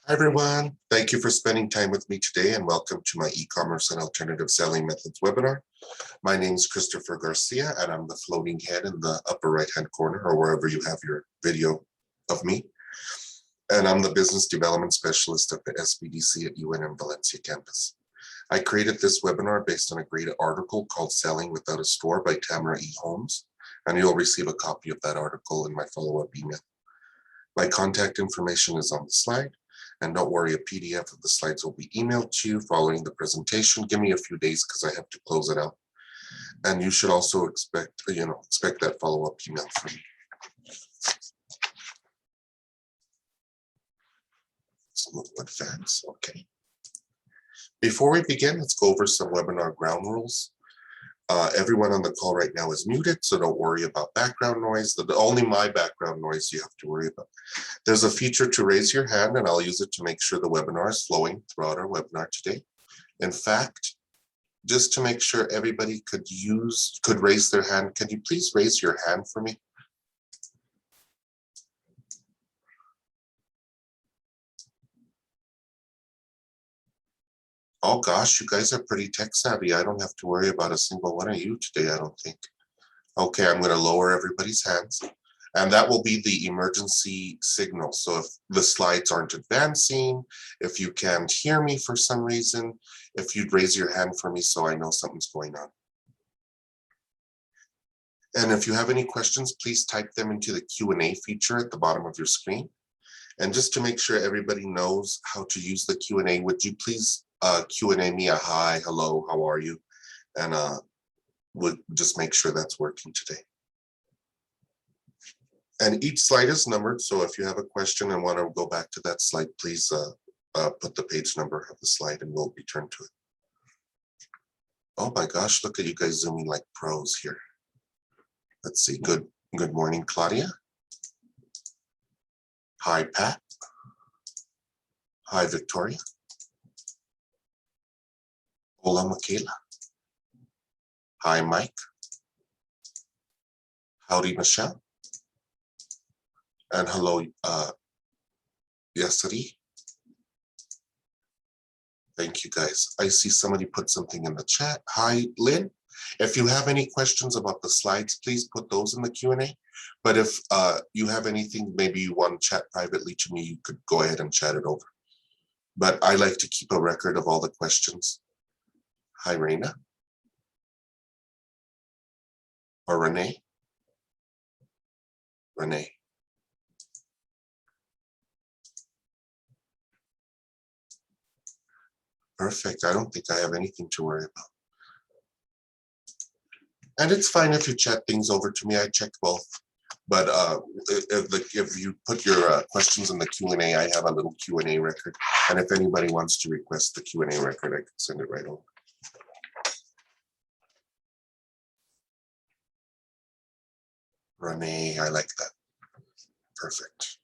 Hi everyone, thank you for spending time with me today and welcome to my e-commerce and alternative selling methods webinar. My name is Christopher Garcia and I'm the floating head in the upper right hand corner or wherever you have your video of me. And I'm the business development specialist at the SBDC at UNM Valencia campus. I created this webinar based on a great article called Selling Without a Store by Tamara E. Holmes, and you'll receive a copy of that article in my follow-up email. My contact information is on the slide. And don't worry, a PDF of the slides will be emailed to you following the presentation. Give me a few days because I have to close it out. And you should also expect that follow-up email from me. Let's move with fans. Okay. Before we begin, let's go over some webinar ground rules. Everyone on the call right now is muted, so don't worry about background noise. Only my background noise you have to worry about. There's a feature to raise your hand, and I'll use it to make sure the webinar is flowing throughout our webinar today. In fact, just to make sure everybody could raise their hand, can you please raise your hand for me? Oh gosh, you guys are pretty tech savvy. I don't have to worry about a single one of you today, I don't think. Okay, I'm going to lower everybody's hands. And that will be the emergency signal. So if the slides aren't advancing, if you can't hear me for some reason, if you'd raise your hand for me so I know something's going on. And if you have any questions, please type them into the Q&A feature at the bottom of your screen. And just to make sure everybody knows how to use the Q&A, would you please Q&A me a hi, hello, how are you? And would just make sure that's working today. And each slide is numbered, so if you have a question and want to go back to that slide, please put the page number of the slide and we'll return to it. Oh my gosh, look at you guys zooming like pros here. Let's see, good morning, Claudia. Hi, Pat. Hi, Victoria. Hola, Michaela. Hi, Mike. Howdy, Michelle. And hello, Yasari. Thank you, guys. I see somebody put something in the chat. Hi, Lynn. If you have any questions about the slides, please put those in the Q&A. But if you have anything, maybe you want to chat privately to me, you could go ahead and chat it over. But I like to keep a record of all the questions. Hi, Reina. Or Renee. Renee. Perfect. I don't think I have anything to worry about. And it's fine if you chat things over to me. I check both. But if you put your questions in the Q&A, I have a little Q&A record. And if anybody wants to request the Q&A record, I can send it right over. Renee, I like that. Perfect.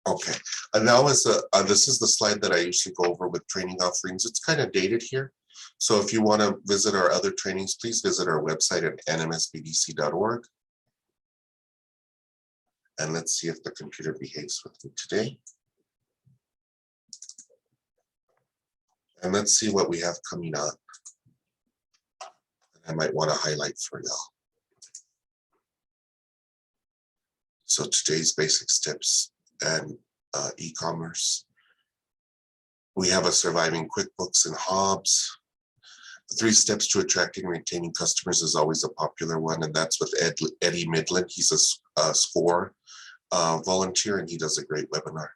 Okay, and now this is the slide that I usually go over with training offerings. It's kind of dated here. So if you want to visit our other trainings, please visit our website at nmsbdc.org. And let's see if the computer behaves with me today. And let's see what we have coming up. I might want to highlight for y'all. So today's basic steps and e-commerce. We have a surviving QuickBooks and Hobbs. The 3 steps to attracting and retaining customers is always a popular one, and that's with Eddie Midland. He's a SCORE volunteer, and he does a great webinar.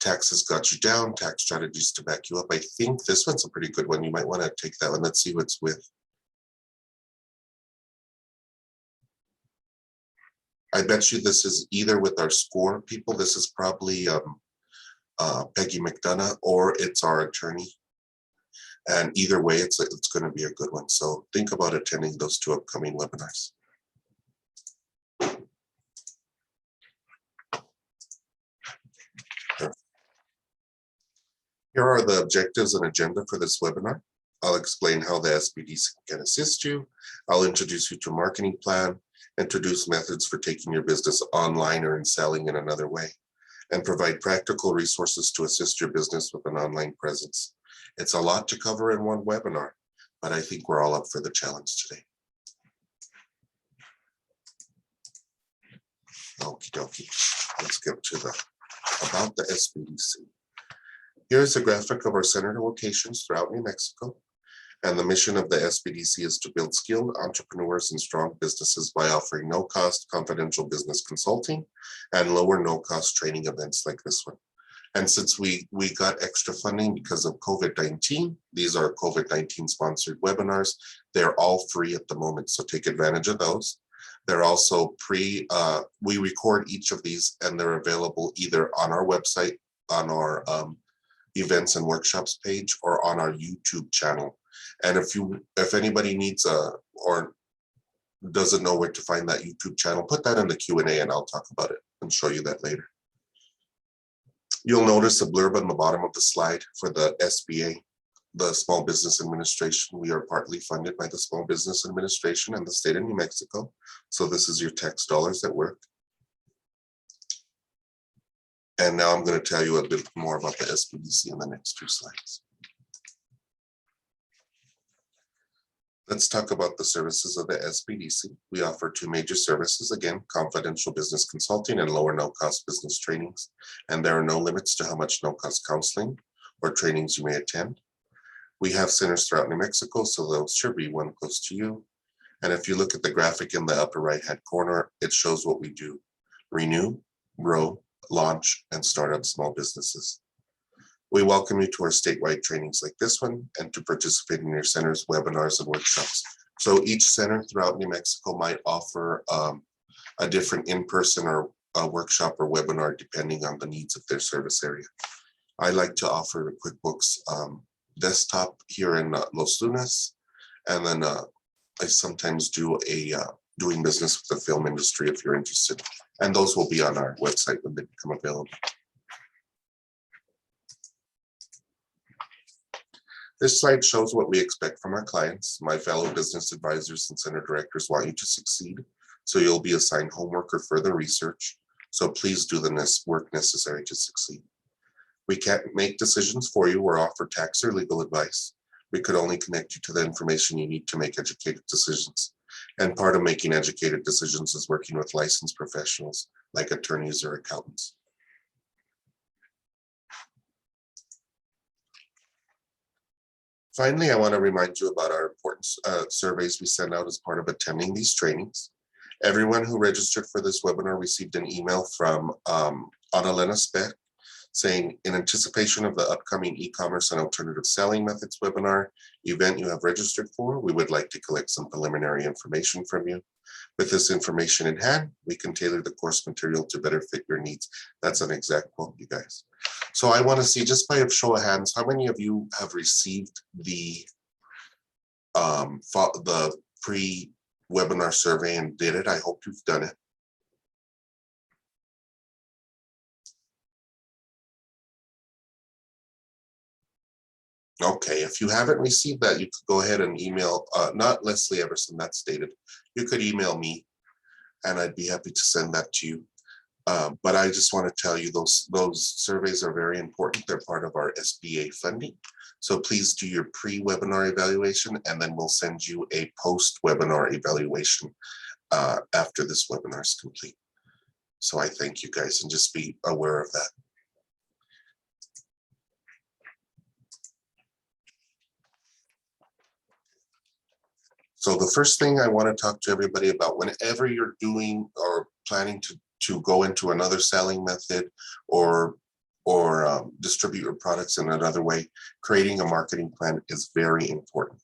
Taxes got you down, tax strategies to back you up. I think this one's a pretty good one. You might want to take that one. Let's see what's with. I bet you this is either with our SCORE people. This is probably Peggy McDonough, or it's our attorney. And either way, it's going to be a good one. So think about attending those 2 upcoming webinars. Here are the objectives and agenda for this webinar. I'll explain how the SBDC can assist you. I'll introduce you to a marketing plan, introduce methods for taking your business online or in selling in another way, and provide practical resources to assist your business with an online presence. It's a lot to cover in one webinar, but I think we're all up for the challenge today. Okie dokie. Let's get to about the SBDC. Here's a graphic of our center locations throughout New Mexico. And the mission of the SBDC is to build skilled entrepreneurs and strong businesses by offering no-cost confidential business consulting and lower no-cost training events like this one. And since we got extra funding because of COVID-19, these are COVID-19 sponsored webinars. They're all free at the moment, so take advantage of those. They're also we record each of these and they're available either on our website, on our events and workshops page, or on our YouTube channel. And if anybody needs or doesn't know where to find that YouTube channel, put that in the Q&A and I'll talk about it and show you that later. You'll notice a blurb on the bottom of the slide for the SBA, the Small Business Administration. We are partly funded by the Small Business Administration and the state of New Mexico. So this is your tax dollars at work. And now I'm going to tell you a bit more about the SBDC in the next 2 slides. Let's talk about the services of the SBDC. We offer 2 major services, again, confidential business consulting and lower no-cost business trainings. And there are no limits to how much no-cost counseling or trainings you may attend. We have centers throughout New Mexico, so there should be one close to you. And if you look at the graphic in the upper right-hand corner, it shows what we do: renew, grow, launch, and start up small businesses. We welcome you to our statewide trainings like this one and to participate in your center's webinars and workshops. So each center throughout New Mexico might offer a different in-person or a workshop or webinar depending on the needs of their service area. I like to offer a QuickBooks desktop here in Los Lunas, and then I sometimes do doing business with the film industry if you're interested. And those will be on our website when they become available. This slide shows what we expect from our clients. My fellow business advisors and center directors want you to succeed, so you'll be assigned homework or further research. So please do the work necessary to succeed. We can't make decisions for you or offer tax or legal advice. We could only connect you to the information you need to make educated decisions. And part of making educated decisions is working with licensed professionals like attorneys or accountants. Finally, I want to remind you about our important surveys we send out as part of attending these trainings. Everyone who registered for this webinar received an email from Annalena Speck saying, in anticipation of the upcoming e-commerce and alternative selling methods webinar event you have registered for, we would like to collect some preliminary information from you. With this information in hand, we can tailor the course material to better fit your needs. That's an exact quote, you guys. So I want to see, just by a show of hands, how many of you have received the pre-webinar survey and did it? I hope you've done it. Okay, if you haven't received that, you could go ahead and email, not Leslie Everson, that's dated. You could email me and I'd be happy to send that to you. But I just want to tell you those surveys are very important. They're part of our SBA funding. So please do your pre-webinar evaluation, and then we'll send you a post-webinar evaluation after this webinar is complete. So I thank you guys, and just be aware of that. So the first thing I want to talk to everybody about, whenever you're doing or planning to go into another selling method or distribute your products in another way, creating a marketing plan is very important.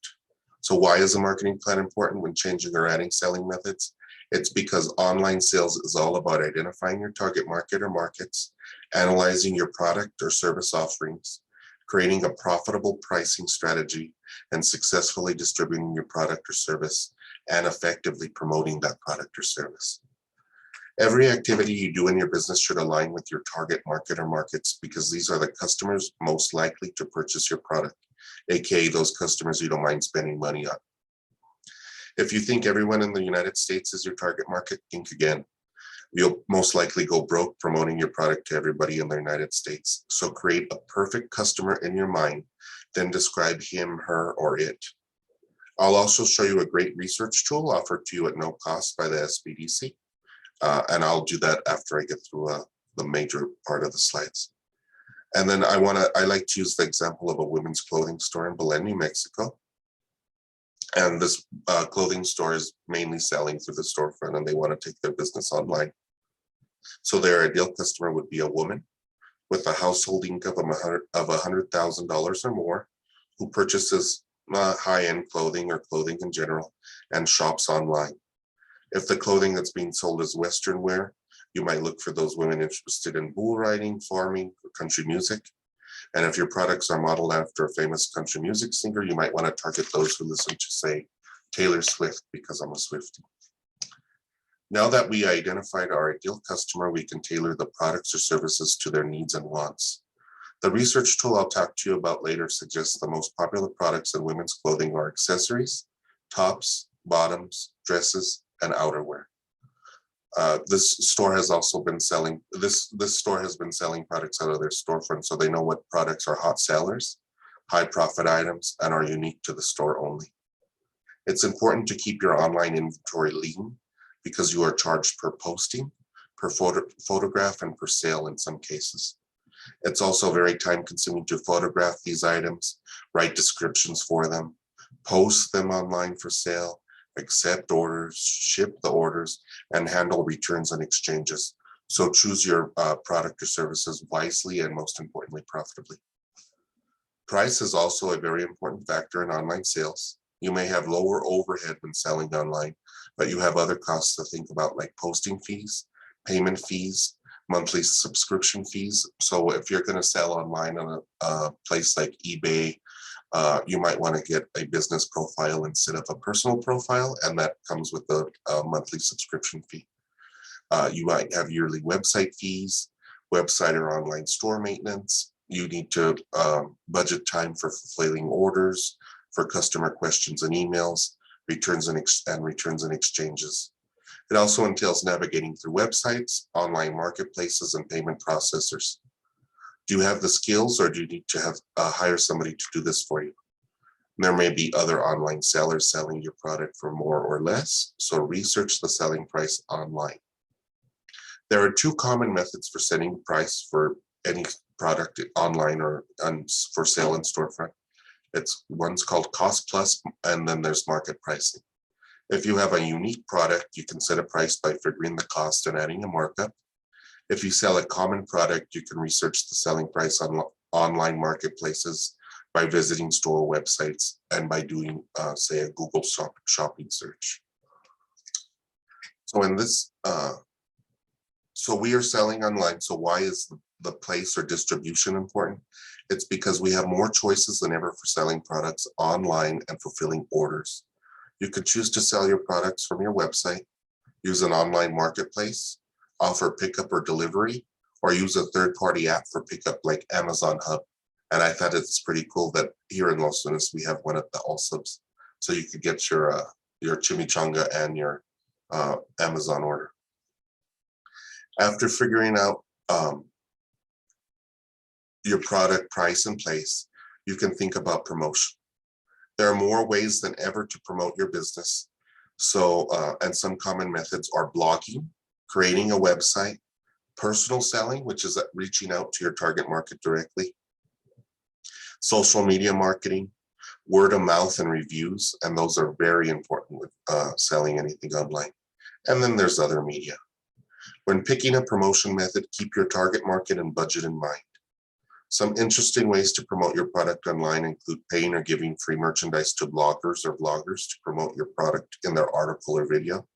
So why is a marketing plan important when changing or adding selling methods? It's because online sales is all about identifying your target market or markets, analyzing your product or service offerings, creating a profitable pricing strategy, and successfully distributing your product or service and effectively promoting that product or service. Every activity you do in your business should align with your target market or markets, because these are the customers most likely to purchase your product. aka those customers you don't mind spending money on. If you think everyone in the United States is your target market, think again. You'll most likely go broke promoting your product to everybody in the United States. So create a perfect customer in your mind, then describe him, her, or it. I'll also show you a great research tool offered to you at no cost by the SBDC. And I'll do that after I get through the major part of the slides. And then I like to use the example of a women's clothing store in Belen, New Mexico. And this clothing store is mainly selling through the storefront, and they want to take their business online. So their ideal customer would be a woman with a household income of $100,000 or more, who purchases high-end clothing or clothing in general and shops online. If the clothing that's being sold is Western wear, you might look for those women interested in bull riding, farming, or country music. And if your products are modeled after a famous country music singer, you might want to target those who listen to, say, Taylor Swift, because I'm a Swiftie. Now that we identified our ideal customer, we can tailor the products or services to their needs and wants. The research tool I'll talk to you about later suggests the most popular products in women's clothing are accessories, tops, bottoms, dresses, and outerwear. This store has been selling products out of their storefront, so they know what products are hot sellers, high profit items, and are unique to the store only. It's important to keep your online inventory lean because you are charged per posting, per photograph, and per sale in some cases. It's also very time consuming to photograph these items, write descriptions for them, post them online for sale, accept orders, ship the orders, and handle returns and exchanges. So choose your product or services wisely and, most importantly, profitably. Price is also a very important factor in online sales. You may have lower overhead when selling online, but you have other costs to think about, like posting fees, payment fees, monthly subscription fees. So if you're going to sell online on a place like eBay, you might want to get a business profile instead of a personal profile, and that comes with a monthly subscription fee. You might have yearly website fees, website or online store maintenance. You need to budget time for fulfilling orders, for customer questions and emails, returns and exchanges. It also entails navigating through websites, online marketplaces, and payment processors. Do you have the skills, or do you need to hire somebody to do this for you? There may be other online sellers selling your product for more or less, so research the selling price online. There are two common methods for setting price for any product online or for sale in storefront. One's called cost plus, and then there's market pricing. If you have a unique product, you can set a price by figuring the cost and adding a markup. If you sell a common product, you can research the selling price on online marketplaces by visiting store websites and by doing, say, a Google shopping search. So in this, so we are selling online. So why is the place or distribution important? It's because we have more choices than ever for selling products online and fulfilling orders. You could choose to sell your products from your website, use an online marketplace, offer pickup or delivery, or use a third-party app for pickup like Amazon Hub. And I thought it's pretty cool that here in Los Angeles, we have one at the Allsubs. So you could get your chimichanga and your Amazon order. After figuring out your product price and place, you can think about promotion. There are more ways than ever to promote your business. So, and some common methods are blogging, creating a website, personal selling, which is reaching out to your target market directly, social media marketing, word of mouth and reviews, and those are very important with selling anything online. And then there's other media. When picking a promotion method, keep your target market and budget in mind. Some interesting ways to promote your product online include paying or giving free merchandise to bloggers or vloggers to promote your product in their article or video.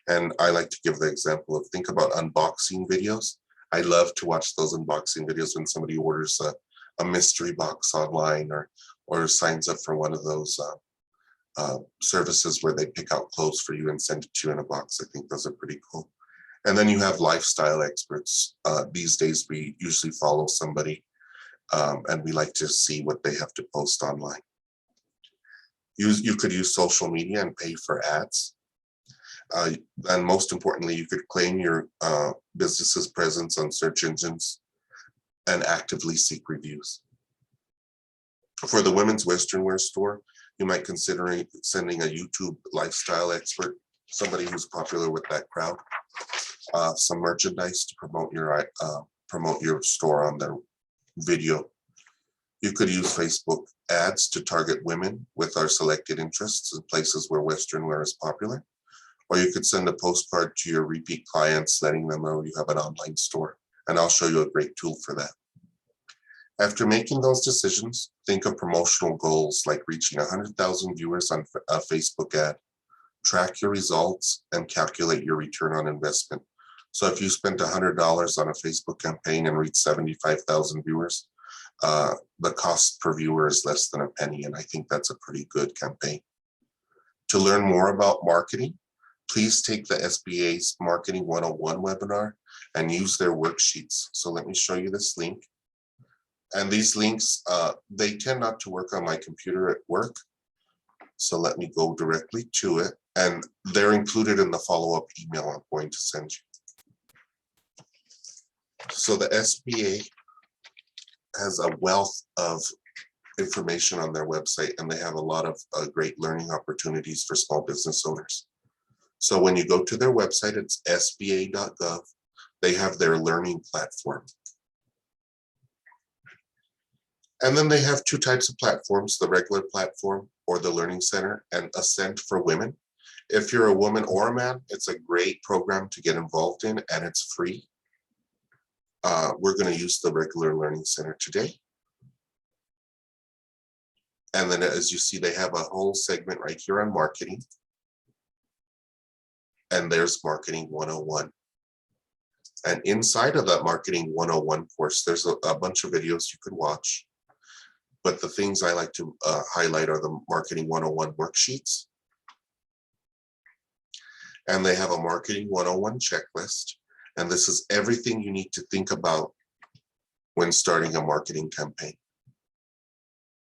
And I like to give the example of, think about unboxing videos. I love to watch those unboxing videos when somebody orders a mystery box online or signs up for one of those services where they pick out clothes for you and send it to you in a box. I think those are pretty cool. And then you have lifestyle experts. These days, we usually follow somebody and we like to see what they have to post online. You could use social media and pay for ads. And most importantly, you could claim your business's presence on search engines and actively seek reviews. For the women's Western wear store, you might consider sending a YouTube lifestyle expert, somebody who's popular with that crowd, some merchandise to promote your store on their video. You could use Facebook ads to target women with our selected interests in places where Western wear is popular. Or you could send a postcard to your repeat clients letting them know you have an online store. And I'll show you a great tool for that. After making those decisions, think of promotional goals like reaching 100,000 viewers on a Facebook ad. Track your results and calculate your return on investment. So if you spent $100 on a Facebook campaign and reached 75,000 viewers, the cost per viewer is less than a penny, and I think that's a pretty good campaign. To learn more about marketing, please take the SBA's Marketing 101 webinar and use their worksheets. So let me show you this link. And these links, they tend not to work on my computer at work. So let me go directly to it. And they're included in the follow-up email I'm going to send you. So the SBA has a wealth of information on their website, and they have a lot of great learning opportunities for small business owners. So when you go to their website, it's sba.gov. They have their learning platform. And then they have two types of platforms, the regular platform or the Learning Center, and Ascent for women. If you're a woman or a man, it's a great program to get involved in, and it's free. We're going to use the regular Learning Center today. And then as you see, they have a whole segment right here on marketing. And there's Marketing 101. And inside of that Marketing 101 course, there's a bunch of videos you could watch. But the things I like to highlight are the Marketing 101 worksheets. And they have a Marketing 101 checklist. And this is everything you need to think about when starting a marketing campaign.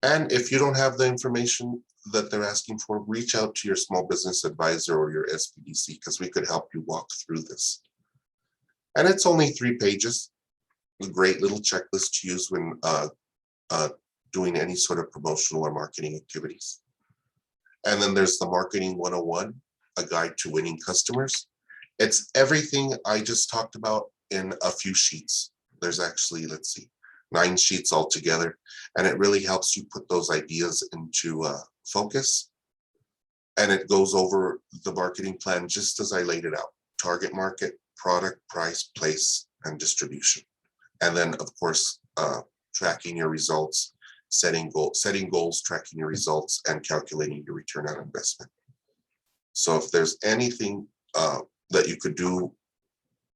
And if you don't have the information that they're asking for, reach out to your small business advisor or your SBDC, because we could help you walk through this. And it's only 3 pages, a great little checklist to use when doing any sort of promotional or marketing activities. And then there's the Marketing 101, a guide to winning customers. It's everything I just talked about in a few sheets. There's actually, 9 sheets altogether, and it really helps you put those ideas into focus. And it goes over the marketing plan just as I laid it out: target market, product, price, place, and distribution. And then, of course, tracking your results, setting goals, tracking your results, and calculating your return on investment. So if there's anything that you could do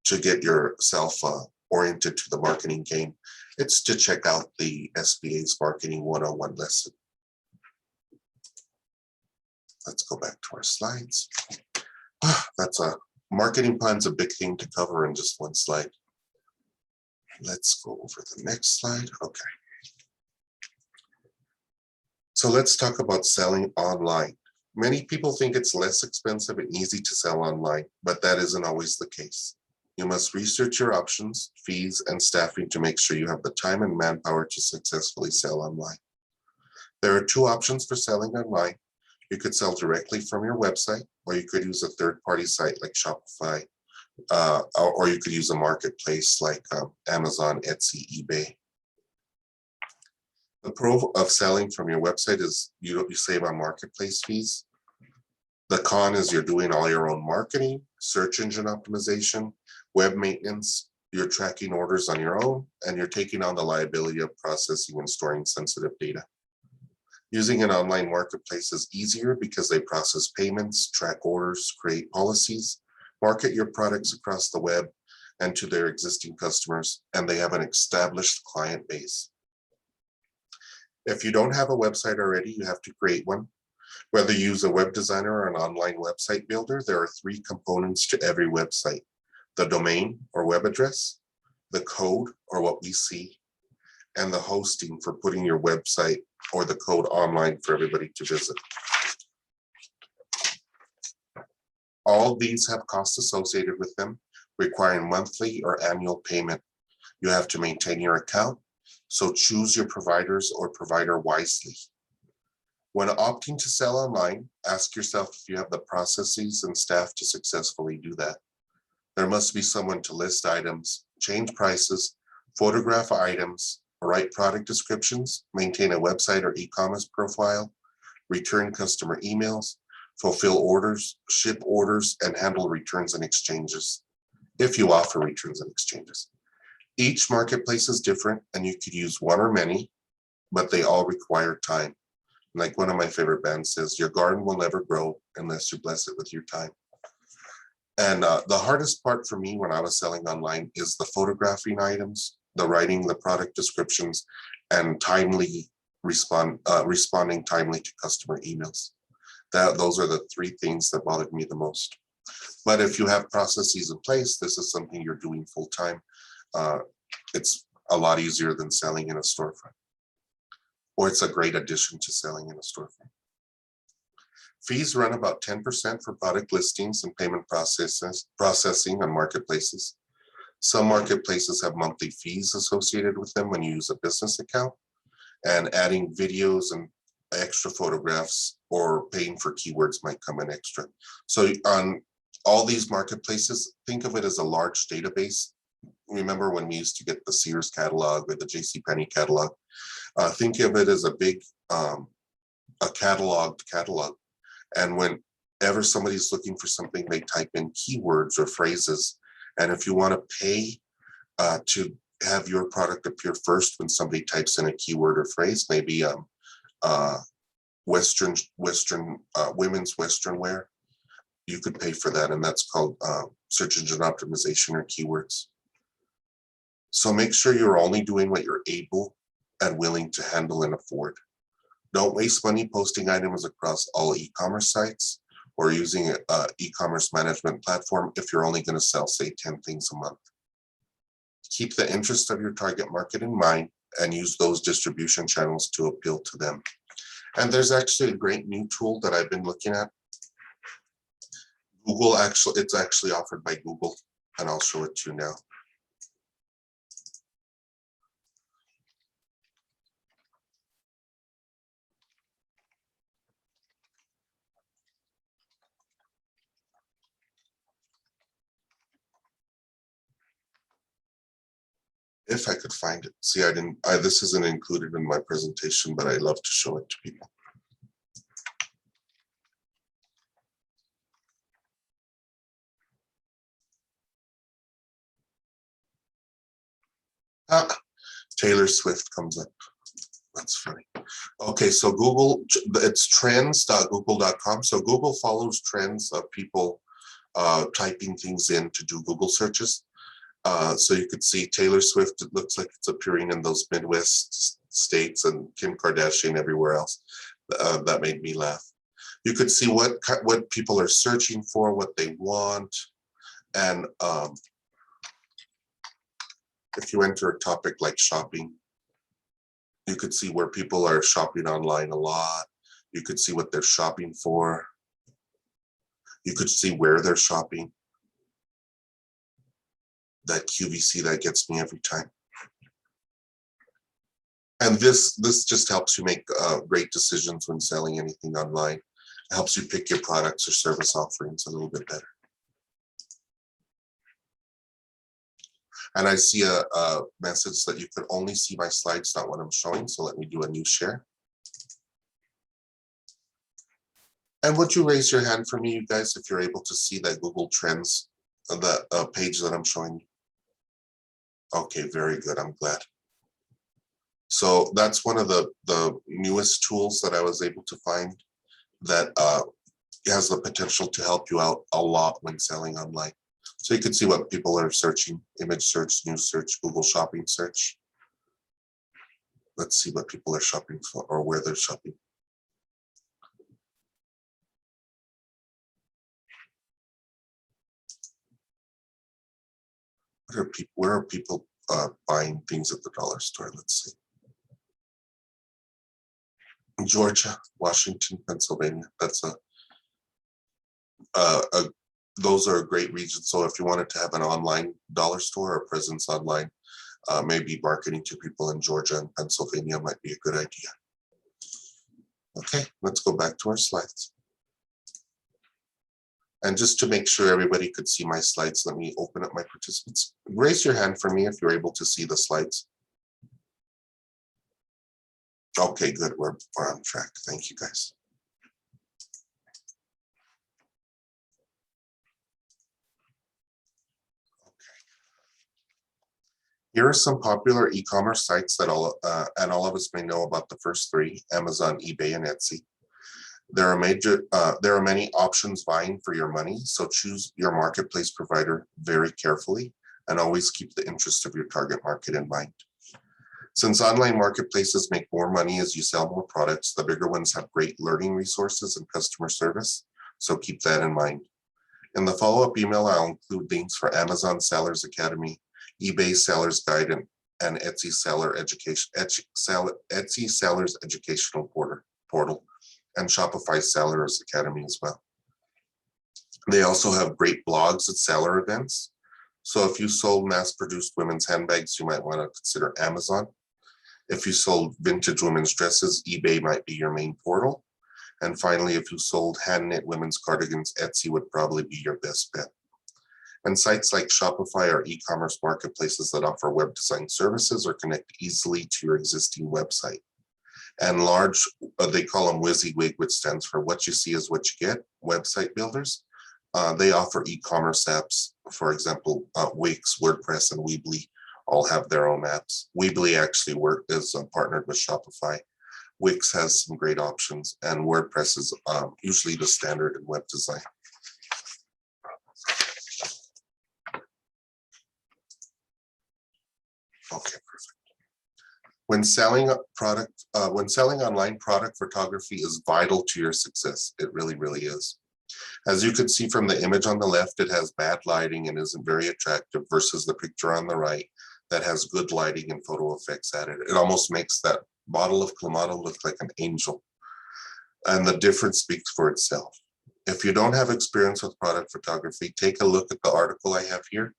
to get yourself oriented to the marketing game, it's to check out the SBA's Marketing 101 lesson. Let's go back to our slides. That's a marketing plan's a big thing to cover in just one slide. Let's go over the next slide. Okay. So let's talk about selling online. Many people think it's less expensive and easy to sell online, but that isn't always the case. You must research your options, fees, and staffing to make sure you have the time and manpower to successfully sell online. There are 2 options for selling online. You could sell directly from your website, or you could use a third-party site like Shopify, or you could use a marketplace like Amazon, Etsy, eBay. The pro of selling from your website is you save on marketplace fees. The con is you're doing all your own marketing, search engine optimization, web maintenance, you're tracking orders on your own, and you're taking on the liability of processing and storing sensitive data. Using an online marketplace is easier because they process payments, track orders, create policies, market your products across the web and to their existing customers, and they have an established client base. If you don't have a website already, you have to create one. Whether you use a web designer or an online website builder, there are 3 components to every website: the domain or web address, the code or what we see, and the hosting for putting your website or the code online for everybody to visit. All these have costs associated with them, requiring monthly or annual payment. You have to maintain your account, so choose your providers or provider wisely. When opting to sell online, ask yourself if you have the processes and staff to successfully do that. There must be someone to list items, change prices, photograph items, write product descriptions, maintain a website or e-commerce profile, return customer emails, fulfill orders, ship orders, and handle returns and exchanges, if you offer returns and exchanges. Each marketplace is different, and you could use one or many, but they all require time. Like one of my favorite bands says, your garden will never grow unless you bless it with your time. And the hardest part for me when I was selling online is the photographing items, the writing the product descriptions, and responding timely to customer emails. Those are the three things that bothered me the most. But if you have processes in place, this is something you're doing full time. It's a lot easier than selling in a storefront, or it's a great addition to selling in a storefront. Fees run about 10% for product listings and payment processing on marketplaces. Some marketplaces have monthly fees associated with them when you use a business account, and adding videos and extra photographs or paying for keywords might come in extra. So on all these marketplaces, think of it as a large database. Remember when we used to get the Sears catalog or the JCPenney catalog? Think of it as a big a catalog. And whenever somebody's looking for something, they type in keywords or phrases. And if you want to pay to have your product appear first when somebody types in a keyword or phrase, maybe women's Western wear, you could pay for that, and that's called search engine optimization or keywords. So make sure you're only doing what you're able and willing to handle and afford. Don't waste money posting items across all e-commerce sites or using an e-commerce management platform if you're only going to sell, say, 10 things a month. Keep the interest of your target market in mind and use those distribution channels to appeal to them. And there's actually a great new tool that I've been looking at. It's actually offered by Google, and I'll show it to you now. If I could find it. See, this isn't included in my presentation, but I love to show it to people. Taylor Swift comes up. That's funny. Okay, so Google, it's trends.google.com. So Google follows trends of people typing things in to do Google searches. So you could see Taylor Swift, it looks like it's appearing in those Midwest states, and Kim Kardashian everywhere else. That made me laugh. You could see what people are searching for, what they want. And if you enter a topic like shopping, you could see where people are shopping online a lot. You could see what they're shopping for. You could see where they're shopping. That QVC, that gets me every time. And this just helps you make great decisions when selling anything online. It helps you pick your products or service offerings a little bit better. And I see a message that you could only see my slides, not what I'm showing. So let me do a new share. And would you raise your hand for me, you guys, if you're able to see that Google Trends, the page that I'm showing you? Okay, very good. I'm glad. So that's one of the newest tools that I was able to find that has the potential to help you out a lot when selling online. So you can see what people are searching: image search, news search, Google shopping search. Let's see what people are shopping for or where they're shopping. Where are people buying things at the dollar store? Let's see. Georgia, Washington, Pennsylvania. That's those are a great region. So if you wanted to have an online dollar store or presence online, maybe marketing to people in Georgia and Pennsylvania might be a good idea. Okay, let's go back to our slides. And just to make sure everybody could see my slides, let me open up my participants. Raise your hand for me if you're able to see the slides. Okay, good, we're on track. Thank you, guys. Here are some popular e-commerce sites that all of us may know about. The first three: Amazon, eBay, and Etsy. There are many options vying for your money, so choose your marketplace provider very carefully and always keep the interest of your target market in mind. Since online marketplaces make more money as you sell more products, the bigger ones have great learning resources and customer service, so keep that in mind. In the follow-up email, I'll include links for Amazon Sellers Academy, eBay Sellers Guide, and Etsy Sellers Educational Portal, and Shopify Sellers Academy as well. They also have great blogs at seller events. So if you sold mass-produced women's handbags, you might want to consider Amazon. If you sold vintage women's dresses, eBay might be your main portal. And finally, if you sold hand-knit women's cardigans, Etsy would probably be your best bet. And sites like Shopify are e-commerce marketplaces that offer web design services or connect easily to your existing website. And large, they call them WYSIWYG, which stands for what you see is what you get, website builders. They offer e-commerce apps. For example, Wix, WordPress, and Weebly all have their own apps. Weebly actually is partnered with Shopify. Wix has some great options, and WordPress is usually the standard in web design. Okay, perfect. When selling online, product photography is vital to your success. It really, really is. As you can see from the image on the left, it has bad lighting and isn't very attractive versus the picture on the right that has good lighting and photo effects added. It almost makes that bottle of Clamato look like an angel. And the difference speaks for itself. If you don't have experience with product photography, take a look at the article I have here.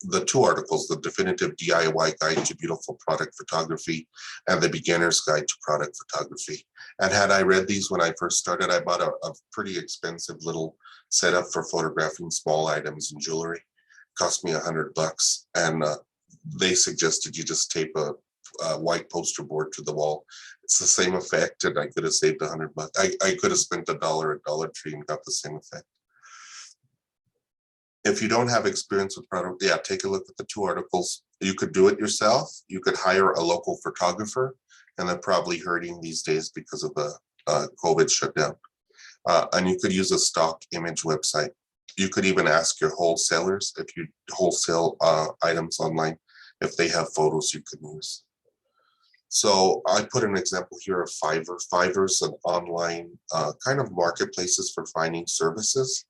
The two articles, the Definitive DIY Guide to Beautiful Product Photography and the Beginner's Guide to Product Photography. And had I read these when I first started, I bought a pretty expensive little setup for photographing small items and jewelry. It cost me $100, and they suggested you just tape a white poster board to the wall. It's the same effect, and I could have saved $100. I could have spent $1 at Dollar Tree and got the same effect. If you don't have experience with product, take a look at the two articles. You could do it yourself. You could hire a local photographer, and they're probably hurting these days because of the COVID shutdown. And you could use a stock image website. You could even ask your wholesalers, if you wholesale items online, if they have photos you can use. So I put an example here of Fiverr. Fiverr's an online kind of marketplaces for finding services.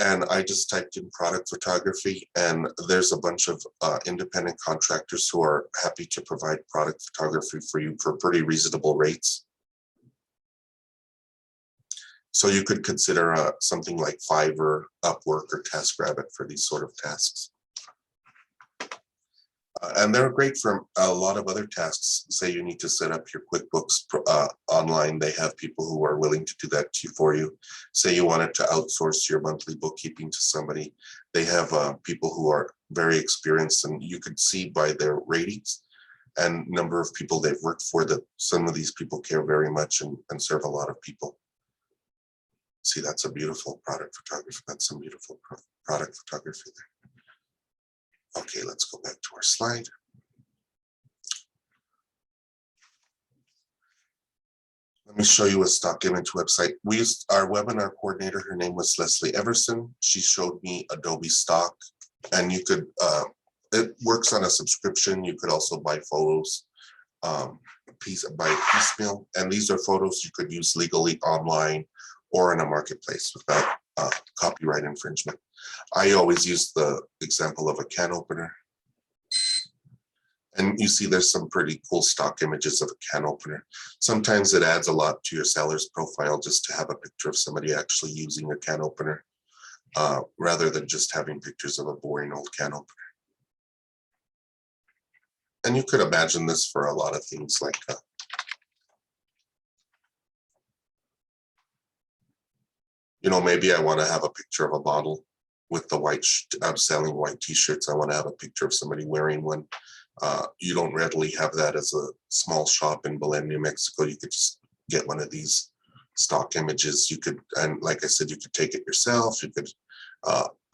And I just typed in product photography, and there's a bunch of independent contractors who are happy to provide product photography for you for pretty reasonable rates. So you could consider something like Fiverr, Upwork, or TaskRabbit for these sort of tasks. And they're great for a lot of other tasks. Say you need to set up your QuickBooks online, they have people who are willing to do that for you. Say you wanted to outsource your monthly bookkeeping to somebody, they have people who are very experienced, and you could see by their ratings and number of people they've worked for that some of these people care very much and serve a lot of people. See, that's a beautiful product photography. That's some beautiful product photography there. Okay, let's go back to our slide. Let me show you a stock image website. We used our webinar coordinator. Her name was Leslie Everson. She showed me Adobe Stock, and you could, it works on a subscription. You could also buy photos by piecemeal. And these are photos you could use legally online or in a marketplace without copyright infringement. I always use the example of a can opener. And you see there's some pretty cool stock images of a can opener. Sometimes it adds a lot to your seller's profile just to have a picture of somebody actually using a can opener, rather than just having pictures of a boring old can opener. And you could imagine this for a lot of things like maybe I want to have a picture of a bottle with the white, I'm selling white t-shirts. I want to have a picture of somebody wearing one. You don't readily have that as a small shop in Belen, New Mexico. You could just get one of these stock images. You could, and like I said, you could take it yourself. You could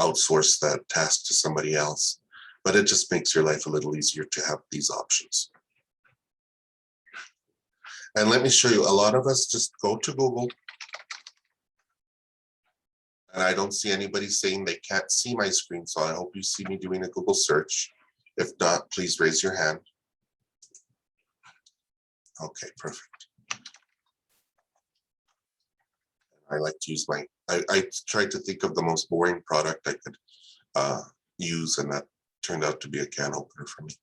outsource that task to somebody else, but it just makes your life a little easier to have these options. And let me show you, a lot of us just go to Google, and I don't see anybody saying they can't see my screen, so I hope you see me doing a Google search. If not, please raise your hand. Okay, perfect. I like to use I tried to think of the most boring product I could use, and that turned out to be a can opener for me.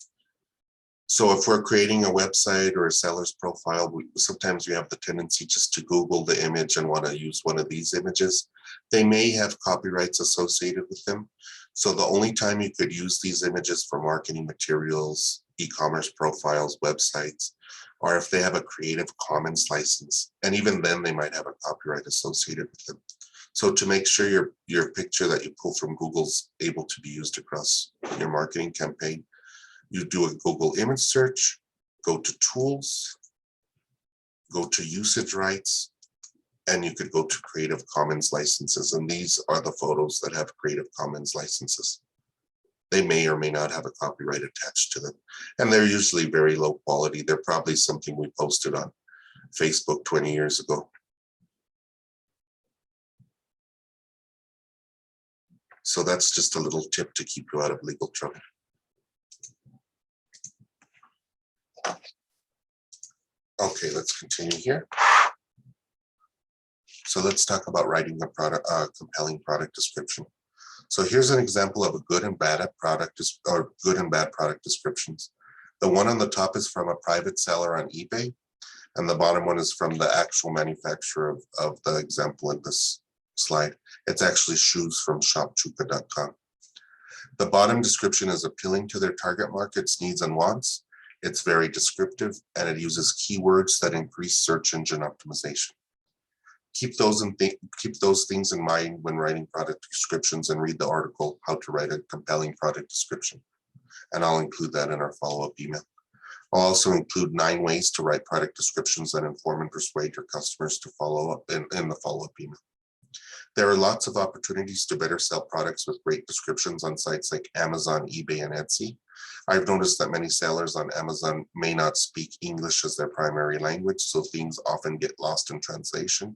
So if we're creating a website or a seller's profile, sometimes we have the tendency just to Google the image and want to use one of these images. They may have copyrights associated with them. So the only time you could use these images for marketing materials, e-commerce profiles, websites, or if they have a Creative Commons license. And even then they might have a copyright associated with them. So to make sure your picture that you pull from Google's able to be used across your marketing campaign, you do a Google image search, go to tools, go to usage rights, and you could go to Creative Commons licenses. And these are the photos that have Creative Commons licenses. They may or may not have a copyright attached to them. And they're usually very low quality. They're probably something we posted on Facebook 20 years ago. So that's just a little tip to keep you out of legal trouble. Okay, let's continue here. So let's talk about writing a compelling product description. So here's an example of a good and bad product descriptions. The one on the top is from a private seller on eBay, and the bottom one is from the actual manufacturer of the example in this slide. It's actually shoes from shopchuka.com. The bottom description is appealing to their target market's needs and wants. It's very descriptive, and it uses keywords that increase search engine optimization. Keep those things in mind when writing product descriptions, and read the article, How to Write a Compelling Product Description. And I'll include that in our follow-up email. I'll also include 9 ways to write product descriptions that inform and persuade your customers to follow up in the follow-up email. There are lots of opportunities to better sell products with great descriptions on sites like Amazon, eBay, and Etsy. I've noticed that many sellers on Amazon may not speak English as their primary language, so things often get lost in translation,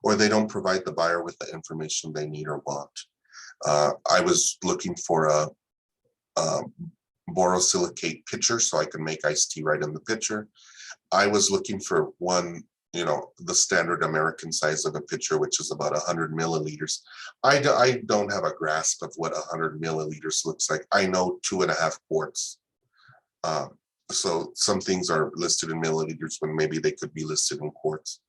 or they don't provide the buyer with the information they need or want. I was looking for a borosilicate pitcher so I can make iced tea right in the pitcher. I was looking for one, the standard American size of a pitcher, which is about 100 milliliters. I don't have a grasp of what 100 milliliters looks like. I know 2.5 quarts. So some things are listed in milliliters when maybe they could be listed in quarts.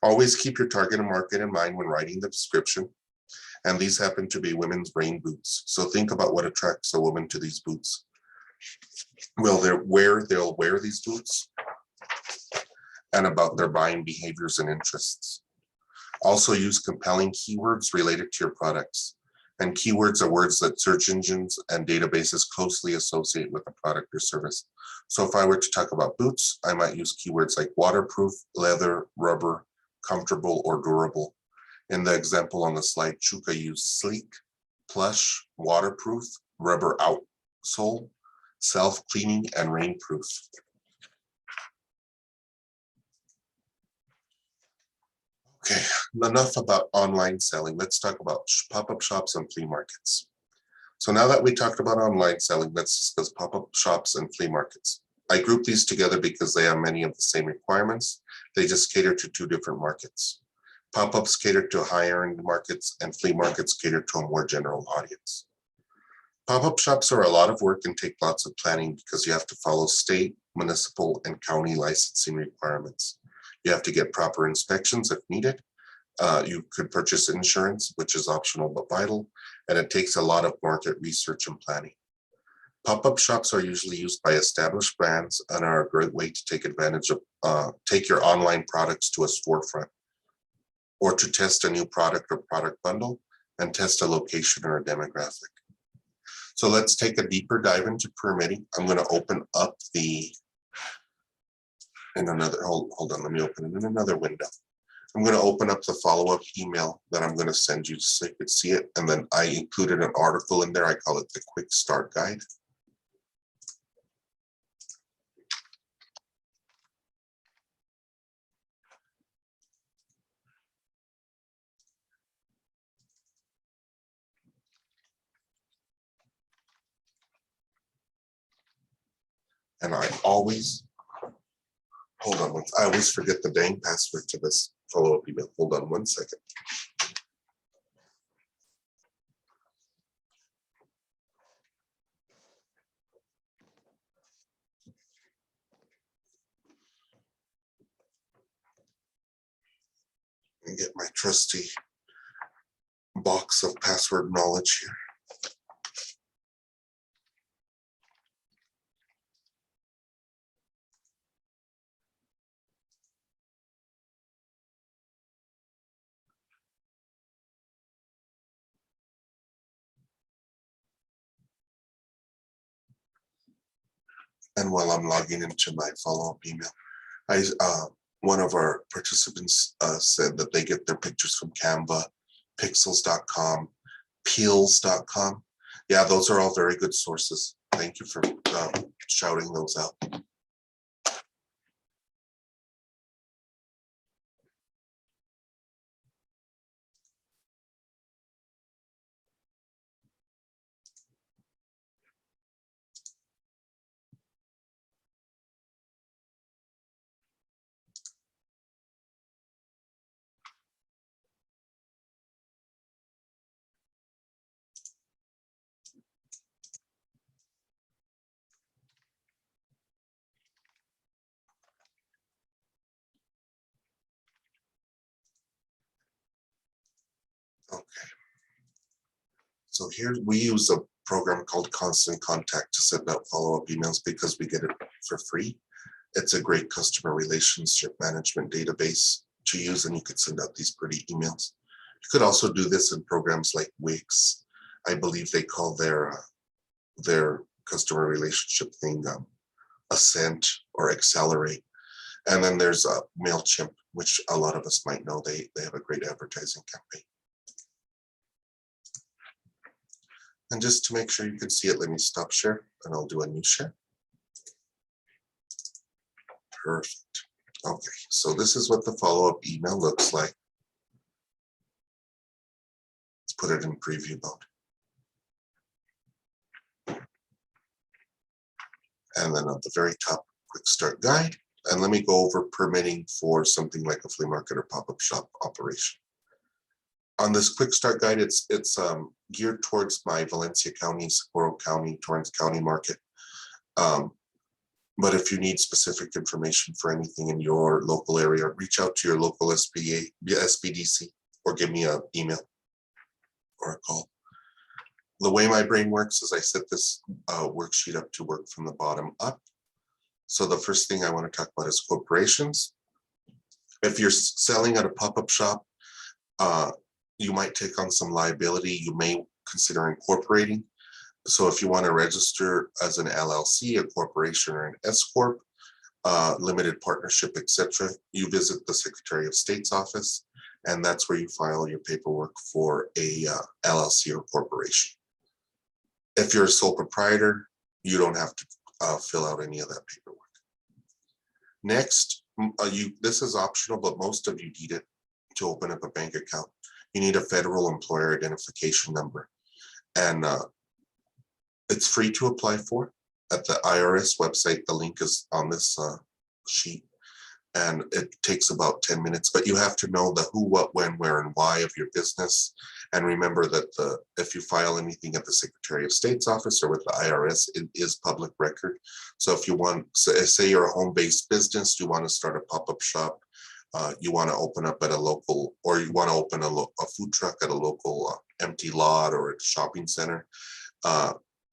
Always keep your target market in mind when writing the description. And these happen to be women's rain boots. So think about what attracts a woman to these boots. They'll wear these boots, and about their buying behaviors and interests. Also use compelling keywords related to your products. And keywords are words that search engines and databases closely associate with a product or service. So if I were to talk about boots, I might use keywords like waterproof, leather, rubber, comfortable, or durable. In the example on the slide, Chuka used sleek, plush, waterproof, rubber outsole, self-cleaning, and rainproof. Okay, enough about online selling. Let's talk about pop-up shops and flea markets. So now that we talked about online selling, let's discuss pop-up shops and flea markets. I group these together because they have many of the same requirements. They just cater to 2 different markets. Pop-ups cater to higher-end markets, and flea markets cater to a more general audience. Pop-up shops are a lot of work and take lots of planning because you have to follow state, municipal, and county licensing requirements. You have to get proper inspections if needed. You could purchase insurance, which is optional but vital, and it takes a lot of market research and planning. Pop-up shops are usually used by established brands and are a great way to take advantage of, take your online products to a storefront, or to test a new product or product bundle and test a location or a demographic. So let's take a deeper dive into permitting. I'm going to open up hold on, let me open it in another window. I'm going to open up the follow-up email that I'm going to send you so you can see it. And then I included an article in there. I call it the Quick Start Guide. And I always forget the dang password to this follow-up email. Hold on one second. And get my trusty box of password knowledge here. And while I'm logging into my follow-up email, one of our participants said that they get their pictures from Canva, pixels.com, peels.com. Yeah, those are all very good sources. Thank you for shouting those out. Okay. So here we use a program called Constant Contact to send out follow-up emails because we get it for free. It's a great customer relationship management database to use, and you could send out these pretty emails. You could also do this in programs like Wix. I believe they call their customer relationship thing Ascent or Accelerate. And then there's MailChimp, which a lot of us might know. They have a great advertising campaign. And just to make sure you can see it, let me stop share and I'll do a new share. Perfect. Okay, so this is what the follow-up email looks like. Let's put it in preview mode. And then at the very top, quick start guide. And let me go over permitting for something like a flea market or pop-up shop operation. On this quick start guide, it's geared towards my Valencia County, Socorro County, Torrance County market. But if you need specific information for anything in your local area, reach out to your local SBDC or give me an email or a call. The way my brain works is I set this worksheet up to work from the bottom up. So the first thing I want to talk about is corporations. If you're selling at a pop-up shop, you might take on some liability. You may consider incorporating. So if you want to register as an LLC, a corporation, or an S-Corp, limited partnership, etc., you visit the Secretary of State's office, and that's where you file your paperwork for a LLC or corporation. If you're a sole proprietor, you don't have to fill out any of that paperwork. Next, this is optional, but most of you need it to open up a bank account. You need a federal employer identification number, and it's free to apply for at the IRS website. The link is on this sheet, and it takes about 10 minutes, but you have to know the who, what, when, where, and why of your business, And remember that if you file anything at the Secretary of State's office or with the IRS, it is public record. So if you want, say you're a home-based business, you want to start a pop-up shop, you want to open up at a local, or you want to open a food truck at a local empty lot or a shopping center.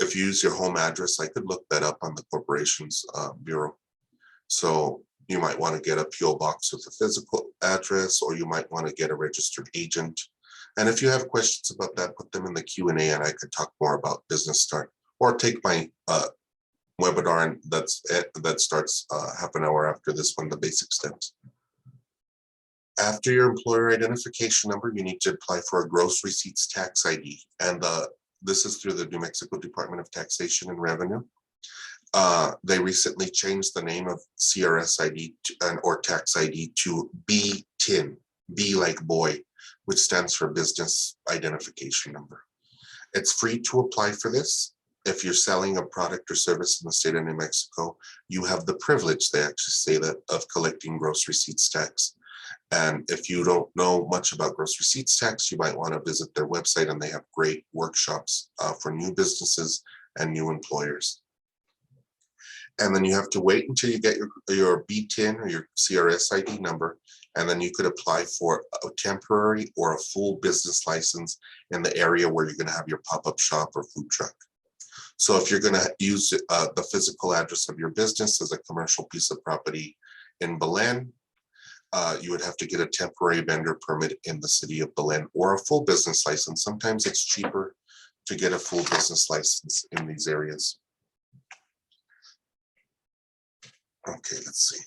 If you use your home address, I could look that up on the Corporations Bureau. So you might want to get a PO box with a physical address, or you might want to get a registered agent. And if you have questions about that, put them in the Q&A and I could talk more about Business Start, or take my webinar and that starts half an hour after this one, the basic steps. After your employer identification number, you need to apply for a gross receipts tax ID. And this is through the New Mexico Department of Taxation and Revenue. They recently changed the name of CRS ID or tax ID to BTIN, B like boy, which stands for Business Identification Number. It's free to apply for this. If you're selling a product or service in the state of New Mexico, you have the privilege, they actually say that, of collecting gross receipts tax. And if you don't know much about gross receipts tax, you might want to visit their website, and they have great workshops for new businesses and new employers. And then you have to wait until you get your BTIN or your CRS ID number, and then you could apply for a temporary or a full business license in the area where you're going to have your pop-up shop or food truck. So if you're going to use the physical address of your business as a commercial piece of property in Belen, you would have to get a temporary vendor permit in the city of Belen, or a full business license. Sometimes it's cheaper to get a full business license in these areas. Okay, let's see.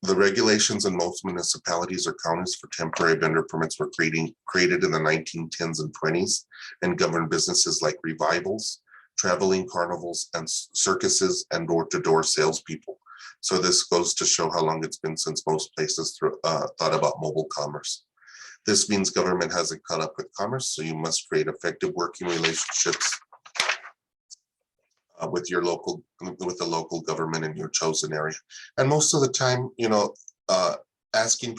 The regulations in most municipalities or counties for temporary vendor permits were created in the 1910s and 20s and governed businesses like revivals, traveling carnivals, and circuses, and door-to-door salespeople. So this goes to show how long it's been since most places thought about mobile commerce. This means government hasn't caught up with commerce, so you must create effective working relationships with the local government in your chosen area. And most of the time, asking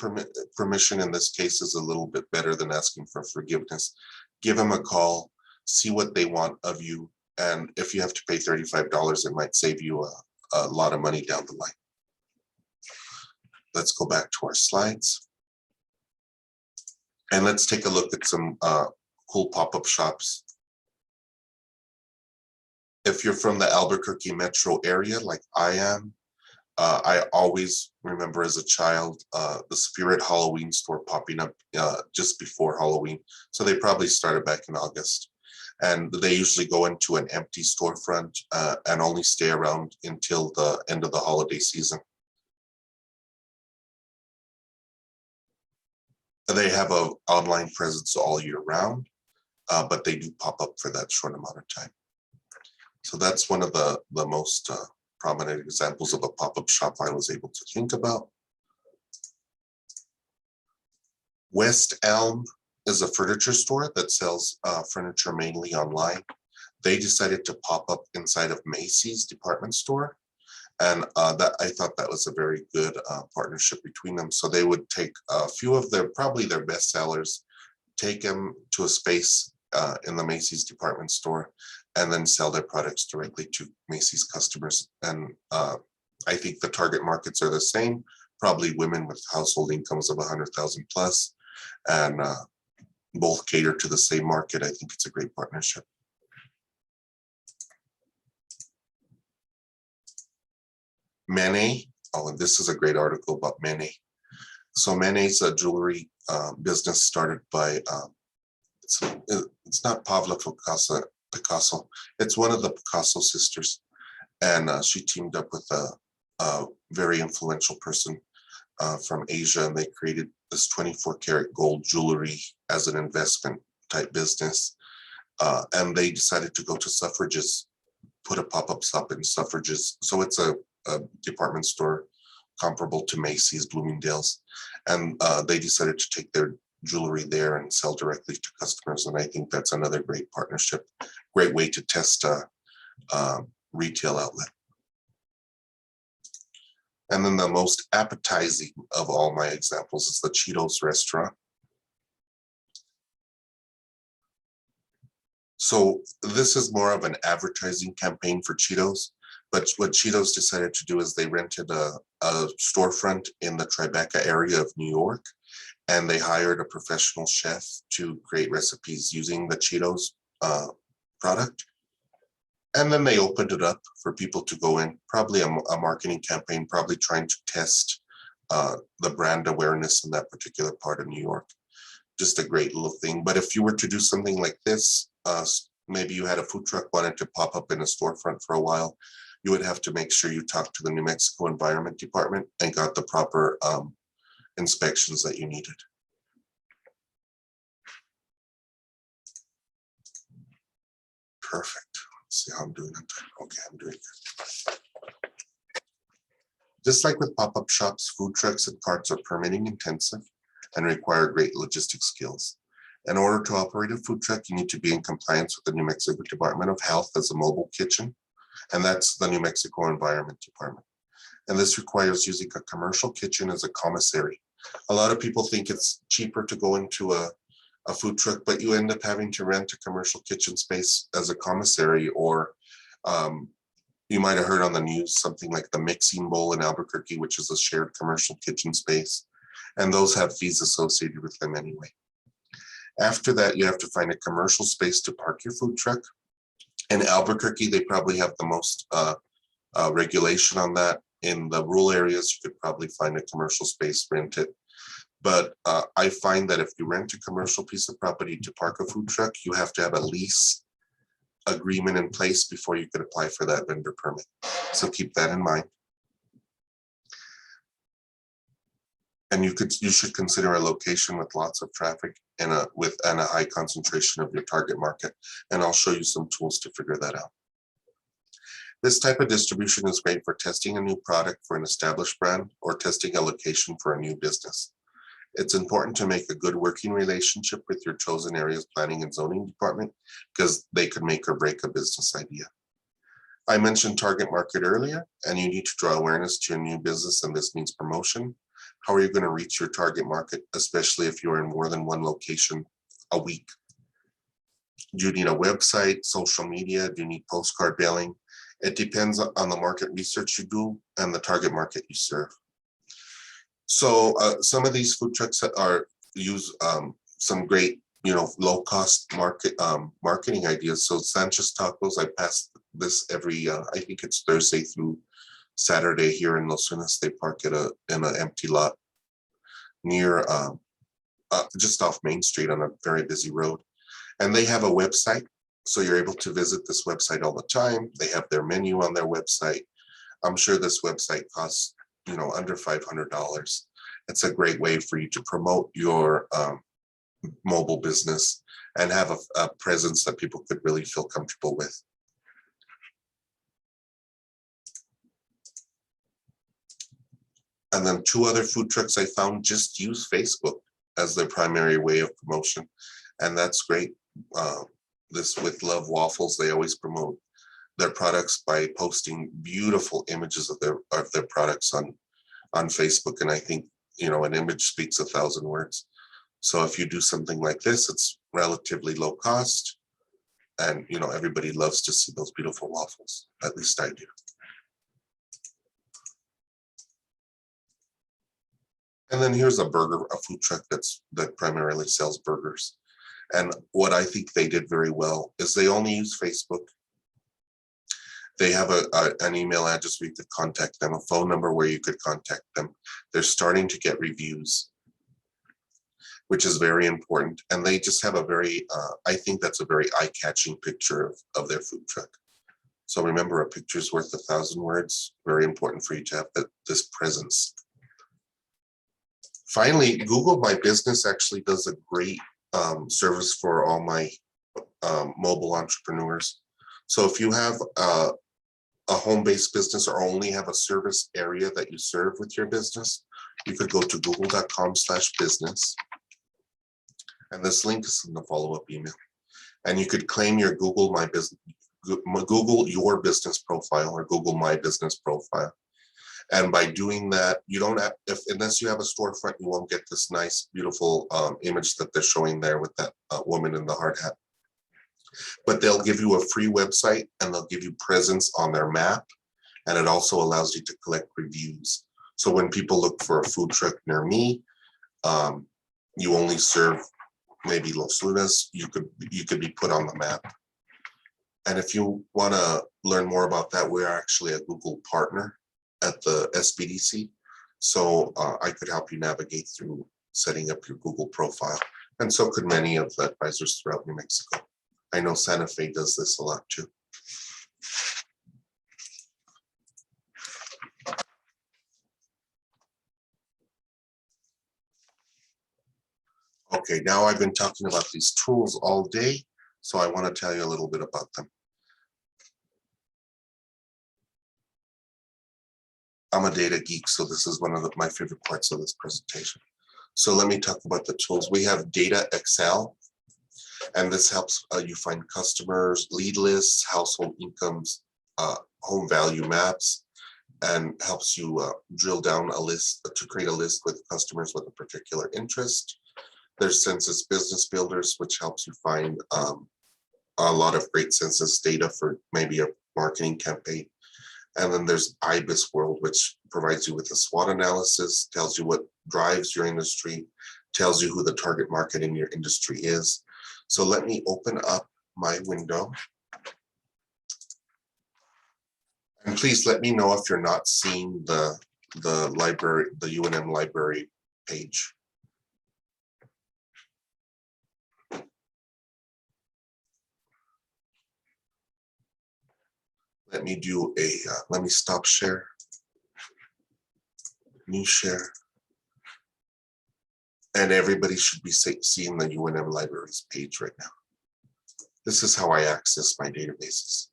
permission in this case is a little bit better than asking for forgiveness. Give them a call, see what they want of you, and if you have to pay $35, it might save you a lot of money down the line. Let's go back to our slides. And let's take a look at some cool pop-up shops. If you're from the Albuquerque metro area, like I am, I always remember as a child, the Spirit Halloween store popping up just before Halloween. So they probably started back in August. And they usually go into an empty storefront and only stay around until the end of the holiday season. They have an online presence all year round, but they do pop up for that short amount of time. So that's one of the most prominent examples of a pop-up shop I was able to think about. West Elm is a furniture store that sells furniture mainly online. They decided to pop up inside of Macy's department store. And I thought that was a very good partnership between them. So they would take a few of probably their best sellers, take them to a space in the Macy's department store, and then sell their products directly to Macy's customers. And I think the target markets are the same, probably women with household incomes of 100,000 plus, and both cater to the same market. I think it's a great partnership. Manet, and this is a great article about Manet. So Manet's a jewelry business started by, it's not Pablo Picasso, it's one of the Picasso sisters. And she teamed up with a very influential person from Asia, and they created this 24 karat gold jewelry as an investment type business. And they decided to go to Suffrages, put a pop-up shop in Suffrages. So it's a department store comparable to Macy's, Bloomingdale's. And they decided to take their jewelry there and sell directly to customers. And I think that's another great partnership, great way to test a retail outlet. And then the most appetizing of all my examples is the Cheetos restaurant. So this is more of an advertising campaign for Cheetos, but what Cheetos decided to do is they rented a storefront in the Tribeca area of New York, and they hired a professional chef to create recipes using the Cheetos product. And then they opened it up for people to go in, probably a marketing campaign, probably trying to test the brand awareness in that particular part of New York. Just a great little thing. But if you were to do something like this, maybe you had a food truck wanted to pop up in a storefront for a while, you would have to make sure you talked to the New Mexico Environment Department and got the proper inspections that you needed. Perfect. Let's see how I'm doing on time. Okay, I'm doing good. Just like with pop-up shops, food trucks and carts are permitting intensive and require great logistic skills. In order to operate a food truck, you need to be in compliance with the New Mexico Department of Health as a mobile kitchen, and that's the New Mexico Environment Department. And this requires using a commercial kitchen as a commissary. A lot of people think it's cheaper to go into a food truck, but you end up having to rent a commercial kitchen space as a commissary, or you might have heard on the news something like the Mixing Bowl in Albuquerque, which is a shared commercial kitchen space, and those have fees associated with them anyway. After that, you have to find a commercial space to park your food truck. In Albuquerque, they probably have the most regulation on that. In the rural areas, you could probably find a commercial space, rent it. But I find that if you rent a commercial piece of property to park a food truck, you have to have a lease agreement in place before you could apply for that vendor permit. So keep that in mind. And you should consider a location with lots of traffic and a high concentration of your target market. And I'll show you some tools to figure that out. This type of distribution is great for testing a new product for an established brand or testing a location for a new business. It's important to make a good working relationship with your chosen area's planning and zoning department, because they could make or break a business idea. I mentioned target market earlier, and you need to draw awareness to your new business, and this means promotion. How are you going to reach your target market, especially if you're in more than one location a week? Do you need a website, social media? Do you need postcard mailing? It depends on the market research you do and the target market you serve. So some of these food trucks use some great, low-cost marketing ideas. So Sanchez Tacos, I pass this every, I think it's Thursday through Saturday here in Los Lunas. They park in an empty lot near, just off Main Street on a very busy road. And they have a website, so you're able to visit this website all the time. They have their menu on their website. I'm sure this website costs, under $500. It's a great way for you to promote your mobile business and have a presence that people could really feel comfortable with. And then 2 other food trucks I found just use Facebook as their primary way of promotion. And that's great. This with Love Waffles, they always promote their products by posting beautiful images of their products on Facebook. And I think, an image speaks 1,000 words. So if you do something like this, it's relatively low cost. And, everybody loves to see those beautiful waffles. At least I do. And then here's a food truck that primarily sells burgers. And what I think they did very well is they only use Facebook. They have an email address where you could contact them, a phone number where you could contact them. They're starting to get reviews, which is very important. And they just have I think that's a very eye-catching picture of their food truck. So remember, a picture's worth 1,000 words. Very important for you to have this presence. Finally, Google My Business actually does a great service for all my mobile entrepreneurs. So if you have a home-based business or only have a service area that you serve with your business, you could go to google.com/business. And this link is in the follow-up email. And you could claim your Google Your Business profile or Google My Business profile. And by doing that, you don't have, unless you have a storefront, you won't get this nice, beautiful image that they're showing there with that woman in the hard hat. but they'll give you a free website and they'll give you presence on their map. And it also allows you to collect reviews. So when people look for a food truck near me, you only serve maybe Los Lunas, you could be put on the map. And if you want to learn more about that, we're actually a Google partner at the SBDC. So I could help you navigate through setting up your Google profile. And so could many of the advisors throughout New Mexico. I know Santa Fe does this a lot too. Okay, now I've been talking about these tools all day, so I want to tell you a little bit about them. I'm a data geek, so this is one of my favorite parts of this presentation. So let me talk about the tools. We have Data Excel, and this helps you find customers, lead lists, household incomes, home value maps, and helps you drill down a list to create a list with customers with a particular interest. There's Census Business Builders, which helps you find a lot of great census data for maybe a marketing campaign. And then there's IBIS World, which provides you with a SWOT analysis, tells you what drives your industry, tells you who the target market in your industry is. So let me open up my window. And please let me know if you're not seeing the library, the UNM library page. Let me do a, let me stop share, new share. And everybody should be seeing the UNM libraries page right now. This is how I access my databases.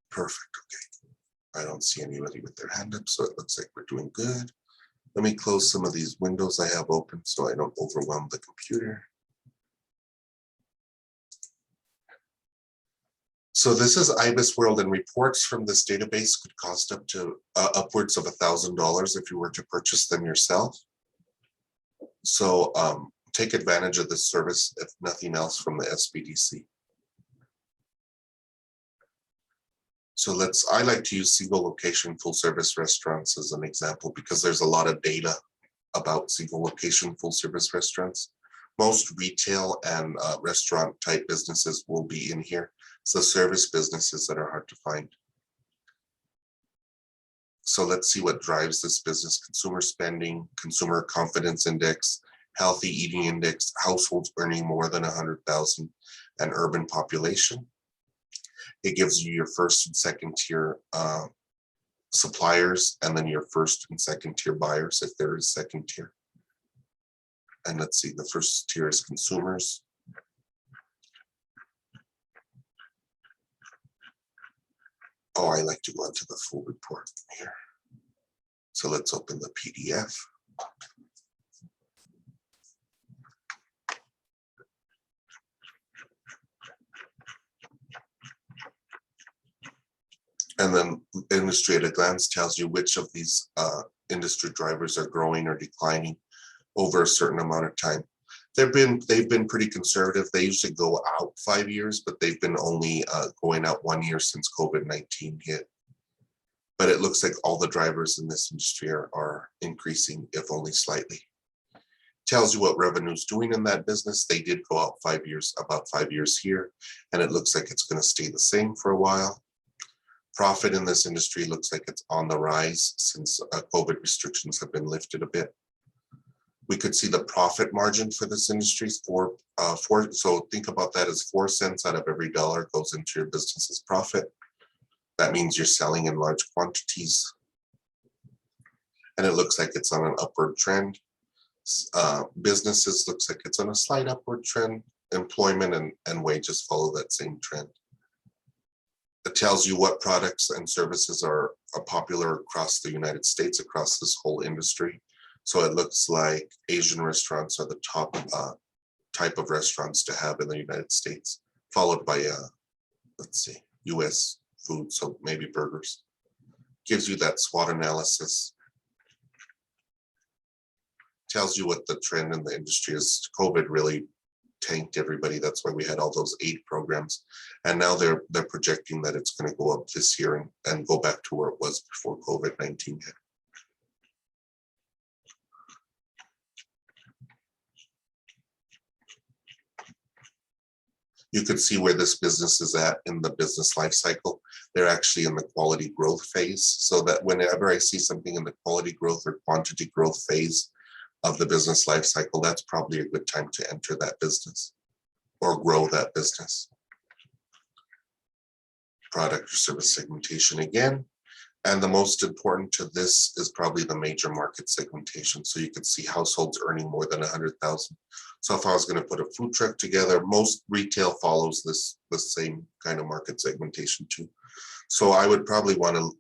Perfect, okay. I don't see anybody with their hand up, so it looks like we're doing good. Let me close some of these windows I have open so I don't overwhelm the computer. So this is IBIS World, and reports from this database could cost up to upwards of $1,000 if you were to purchase them yourself. So take advantage of this service, if nothing else, from the SBDC. So I like to use single location full service restaurants as an example because there's a lot of data about single location full service restaurants. Most retail and restaurant type businesses will be in here. It's the service businesses that are hard to find. So let's see what drives this business: consumer spending, consumer confidence index, healthy eating index, households earning more than 100,000, and urban population. It gives you your first and second tier suppliers, and then your first and second tier buyers if there is second tier. And let's see, the first tier is consumers. Oh, I like to go into the full report here. So let's open the PDF. And then industry at a glance tells you which of these industry drivers are growing or declining over a certain amount of time. They've been pretty conservative. They usually go out 5 years, but they've been only going out 1 year since COVID-19 hit. But it looks like all the drivers in this industry are increasing, if only slightly. Tells you what revenue is doing in that business. They did go out 5 years, about 5 years here, and it looks like it's going to stay the same for a while. Profit in this industry looks like it's on the rise since COVID restrictions have been lifted a bit. We could see the profit margin for this industry is so think about that as 4 cents out of every dollar goes into your business's profit. That means you're selling in large quantities. And it looks like it's on an upward trend. Businesses looks like it's on a slight upward trend. Employment and wages follow that same trend. It tells you what products and services are popular across the United States, across this whole industry. So it looks like Asian restaurants are the top type of restaurants to have in the United States, followed by, let's see, US food, so maybe burgers. Gives you that SWOT analysis. tells you what the trend in the industry is. COVID really tanked everybody. That's why we had all those aid programs. And now they're projecting that it's going to go up this year and go back to where it was before COVID-19 hit. You could see where this business is at in the business life cycle. They're actually in the quality growth phase. So that whenever I see something in the quality growth or quantity growth phase of the business life cycle, that's probably a good time to enter that business or grow that business. Product or service segmentation again. And the most important to this is probably the major market segmentation. So you could see households earning more than 100,000. So if I was going to put a food truck together, most retail follows the same kind of market segmentation too. So I would probably want to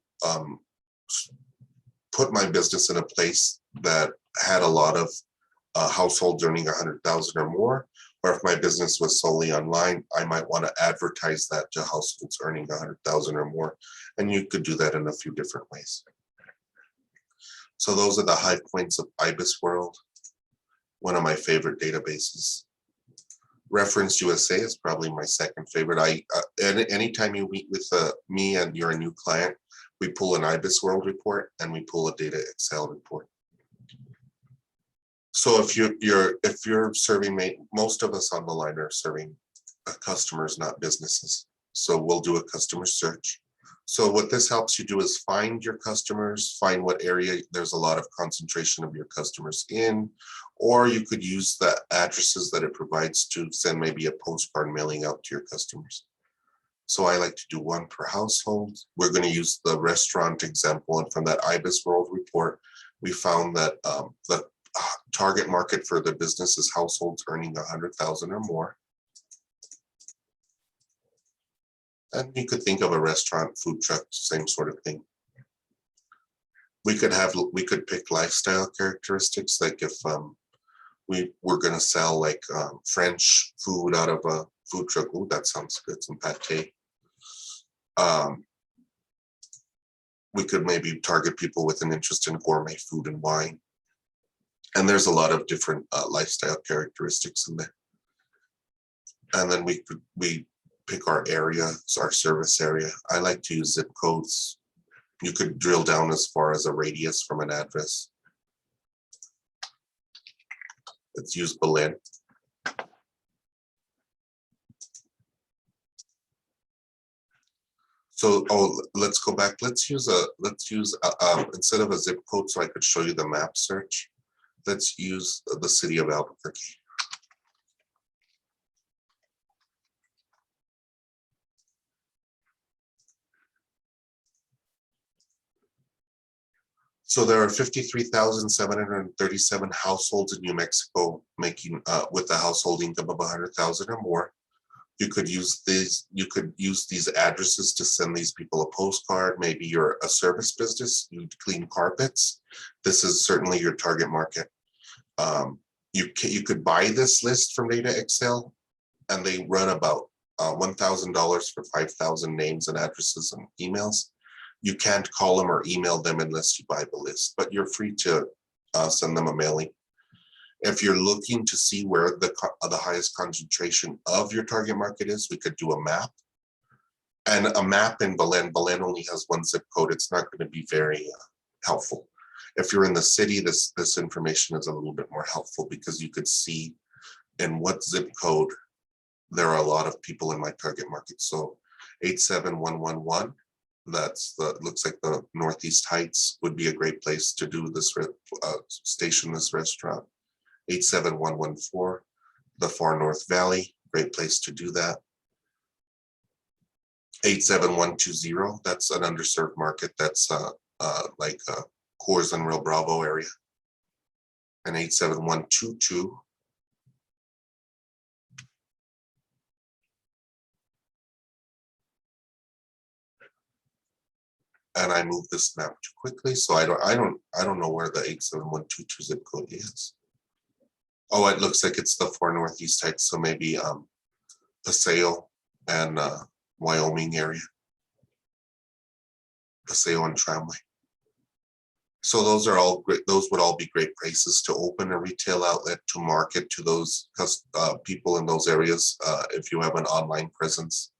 put my business in a place that had a lot of households earning 100,000 or more. Or if my business was solely online, I might want to advertise that to households earning 100,000 or more. And you could do that in a few different ways. So those are the high points of IBIS World, one of my favorite databases. Reference USA is probably my second favorite. Anytime you meet with me and you're a new client, we pull an IBIS World report and we pull a data Excel report. So if you're serving, most of us on the line are serving customers, not businesses. So we'll do a customer search. So what this helps you do is find your customers, find what area there's a lot of concentration of your customers in, or you could use the addresses that it provides to send maybe a postcard mailing out to your customers. So I like to do one per household. We're going to use the restaurant example, and from that IBIS World report, we found that the target market for the business is households earning 100,000 or more. And you could think of a restaurant, food truck, same sort of thing. We could pick lifestyle characteristics, like if we were going to sell like French food out of a food truck. Oh, that sounds good, some pate. We could maybe target people with an interest in gourmet food and wine. And there's a lot of different lifestyle characteristics in there. And then we pick our area, our service area. I like to use zip codes. You could drill down as far as a radius from an address. Let's use Berlin. So, let's go back. Let's use instead of a zip code, so I could show you the map search. Let's use the city of Albuquerque. So there are 53,737 households in New Mexico making with a household income of 100,000 or more. You could use these addresses to send these people a postcard. Maybe you're a service business, you clean carpets. This is certainly your target market. You could buy this list from Data Excel, and they run about $1,000 for 5,000 names and addresses and emails. You can't call them or email them unless you buy the list, but you're free to send them a mailing. If you're looking to see where the highest concentration of your target market is, we could do a map. And a map in Belen only has one zip code. It's not going to be very helpful. If you're in the city, this information is a little bit more helpful because you could see in what zip code there are a lot of people in my target market. So 87111, looks like the Northeast Heights would be a great place to do this, station this restaurant. 87114, the Far North Valley, great place to do that. 87120, that's an underserved market. That's like Coors and Rio Bravo area. And 87122. And I moved this map too quickly, so I don't know where the 87122 zip code is. Oh, it looks like it's the Far Northeast Heights, so maybe Paseo and Wyoming area. Paseo and Tramway. So those are all great. Those would all be great places to open a retail outlet, to market to those people in those areas if you have an online presence.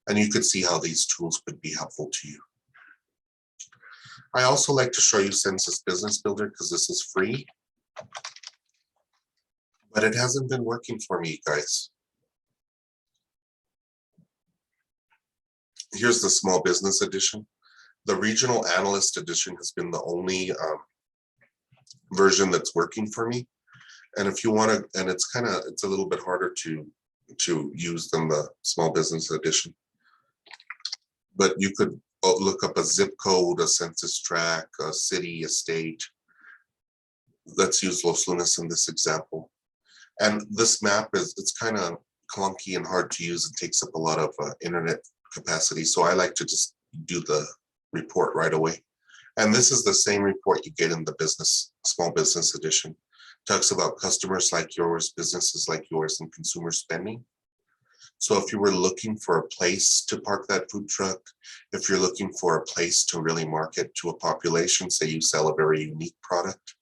And you could see how these tools could be helpful to you. I also like to show you Census Business Builder because this is free, but it hasn't been working for me, guys. Here's the Small Business Edition. The Regional Analyst Edition has been the only version that's working for me. And if you want to, and it's a little bit harder to use than the Small Business Edition. But you could look up a zip code, a census tract, a city, a state. Let's use Los Lunas in this example. And this map it's kind of clunky and hard to use. It takes up a lot of internet capacity. So I like to just do the report right away. And this is the same report you get in the Small Business Edition. Talks about customers like yours, businesses like yours, and consumer spending. So if you were looking for a place to park that food truck, if you're looking for a place to really market to a population, say you sell a very unique product,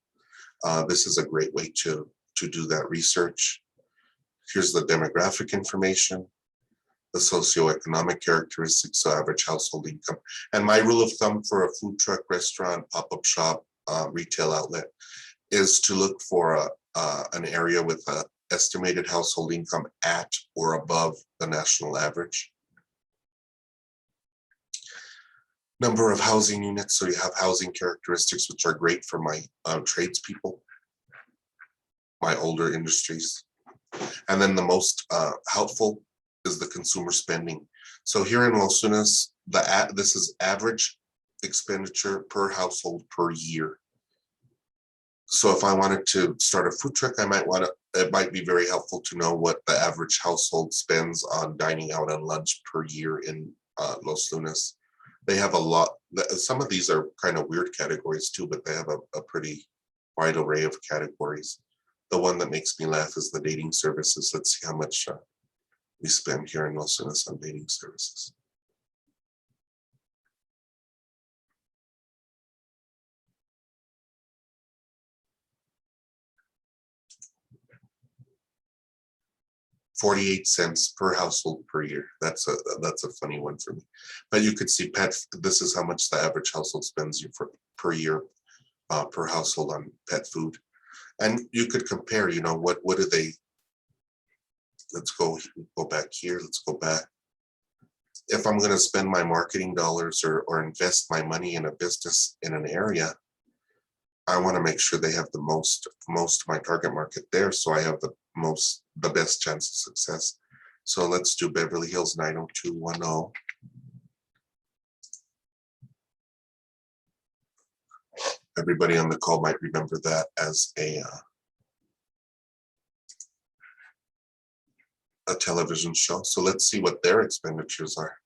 this is a great way to do that research. Here's the demographic information, the socioeconomic characteristics, so average household income. And my rule of thumb for a food truck, restaurant, pop-up shop, retail outlet is to look for an area with a estimated household income at or above the national average. Number of housing units, so you have housing characteristics, which are great for my tradespeople, my older industries. And then the most helpful is the consumer spending. So here in Los Lunas, this is average expenditure per household per year. So if I wanted to start a food truck, it might be very helpful to know what the average household spends on dining out and lunch per year in Los Lunas. They have a lot. Some of these are kind of weird categories too, but they have a pretty wide array of categories. The one that makes me laugh is the dating services. Let's see how much we spend here in Los Lunas on dating services. $0.48 per household per year. That's a funny one for me. But you could see this is how much the average household spends per year per household on pet food. And you could compare, what do they, let's go back here, let's go back. If I'm going to spend my marketing dollars or invest my money in a business in an area, I want to make sure they have the most of my target market there, so I have the best chance of success. So let's do Beverly Hills 90210. Everybody on the call might remember that as a television show. So let's see what their expenditures are.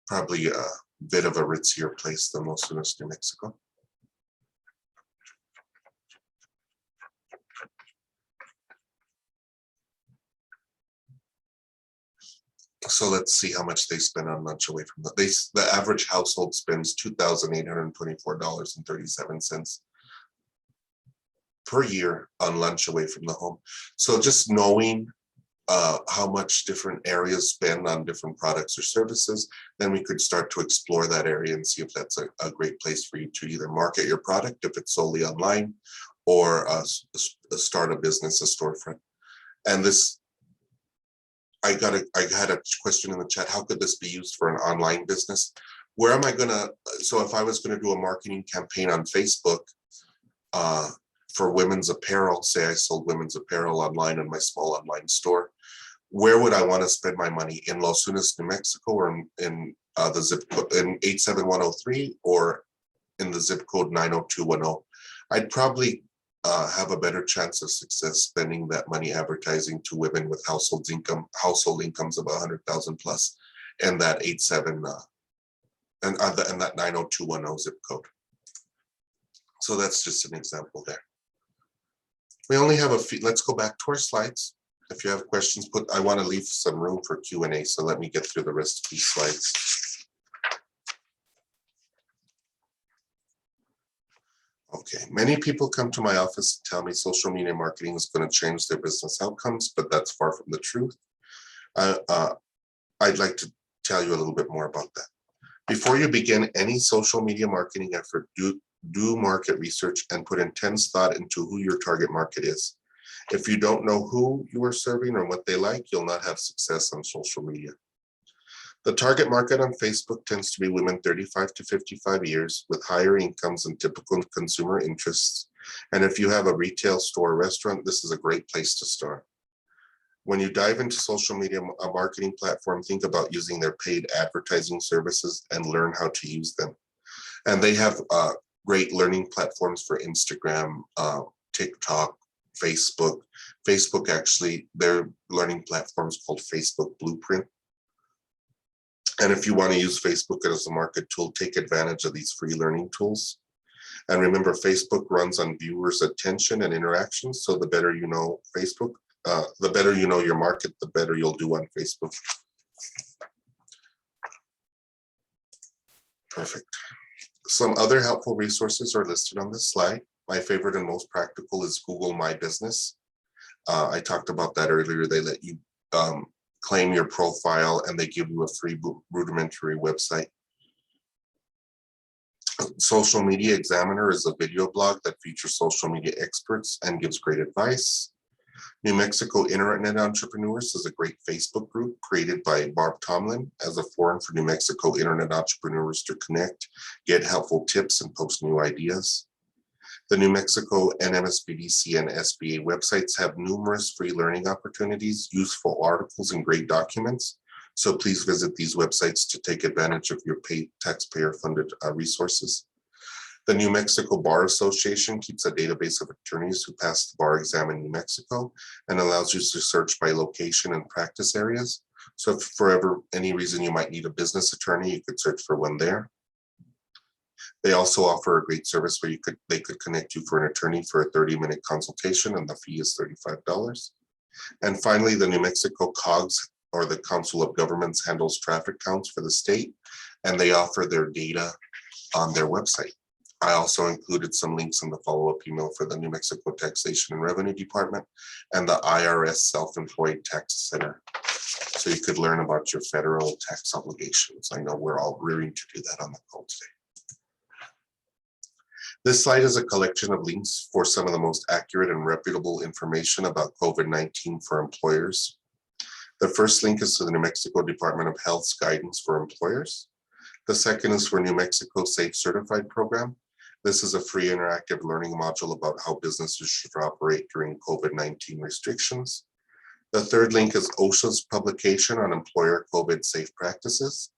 Probably a bit of a ritzier place than Los Lunas, New Mexico. So let's see how much they spend on lunch away from the average household spends $2,824.37 per year on lunch away from the home. So just knowing how much different areas spend on different products or services, then we could start to explore that area and see if that's a great place for you to either market your product if it's solely online, or start a business, a storefront. And this, I had a question in the chat, how could this be used for an online business? Where am I so if I was gonna do a marketing campaign on Facebook for women's apparel, say I sold women's apparel online in my small online store, where would I want to spend my money? In Los Lunas, New Mexico, or in the zip code in 87103, or in the zip code 90210? I'd probably have a better chance of success spending that money advertising to women with household incomes of 100,000 plus, and that 90210 zip code. So that's just an example there. We only have a few. Let's go back to our slides. If you have questions, I want to leave some room for Q&A, so let me get through the rest of these slides. Okay, many people come to my office and tell me social media marketing is going to change their business outcomes, but that's far from the truth. I'd like to tell you a little bit more about that. Before you begin any social media marketing effort, do market research and put intense thought into who your target market is. If you don't know who you are serving or what they like, you'll not have success on social media. The target market on Facebook tends to be women 35 to 55 years with higher incomes and typical consumer interests. And if you have a retail store or restaurant, this is a great place to start. When you dive into social media marketing platform, think about using their paid advertising services and learn how to use them. And they have great learning platforms for Instagram, TikTok, Facebook. Facebook, actually, their learning platform is called Facebook Blueprint. And if you want to use Facebook as a market tool, take advantage of these free learning tools. And remember, Facebook runs on viewers' attention and interactions. So the better you know Facebook, the better you know your market, the better you'll do on Facebook. Perfect. Some other helpful resources are listed on this slide. My favorite and most practical is Google My Business. I talked about that earlier. They let you claim your profile and they give you a free rudimentary website. Social Media Examiner is a video blog that features social media experts and gives great advice. New Mexico Internet Entrepreneurs is a great Facebook group created by Barb Tomlin as a forum for New Mexico Internet entrepreneurs to connect, get helpful tips, and post new ideas. The New Mexico NMSBDC and SBA websites have numerous free learning opportunities, useful articles, and great documents. So please visit these websites to take advantage of your paid taxpayer-funded resources. The New Mexico Bar Association keeps a database of attorneys who passed the bar exam in New Mexico and allows you to search by location and practice areas. So if for any reason you might need a business attorney, you could search for one there. They also offer a great service where they could connect you for an attorney for a 30-minute consultation, and the fee is $35. And finally, the New Mexico COGS, or the Council of Governments, handles traffic counts for the state, and they offer their data on their website. I also included some links in the follow-up email for the New Mexico Taxation and Revenue Department and the IRS Self-Employed Tax Center. So you could learn about your federal tax obligations. I know we're all rearing to do that on the call today. This slide is a collection of links for some of the most accurate and reputable information about COVID-19 for employers. The first link is to the New Mexico Department of Health's guidance for employers. The second is for New Mexico Safe Certified program. This is a free interactive learning module about how businesses should operate during COVID-19 restrictions. The third link is OSHA's publication on employer COVID safe practices.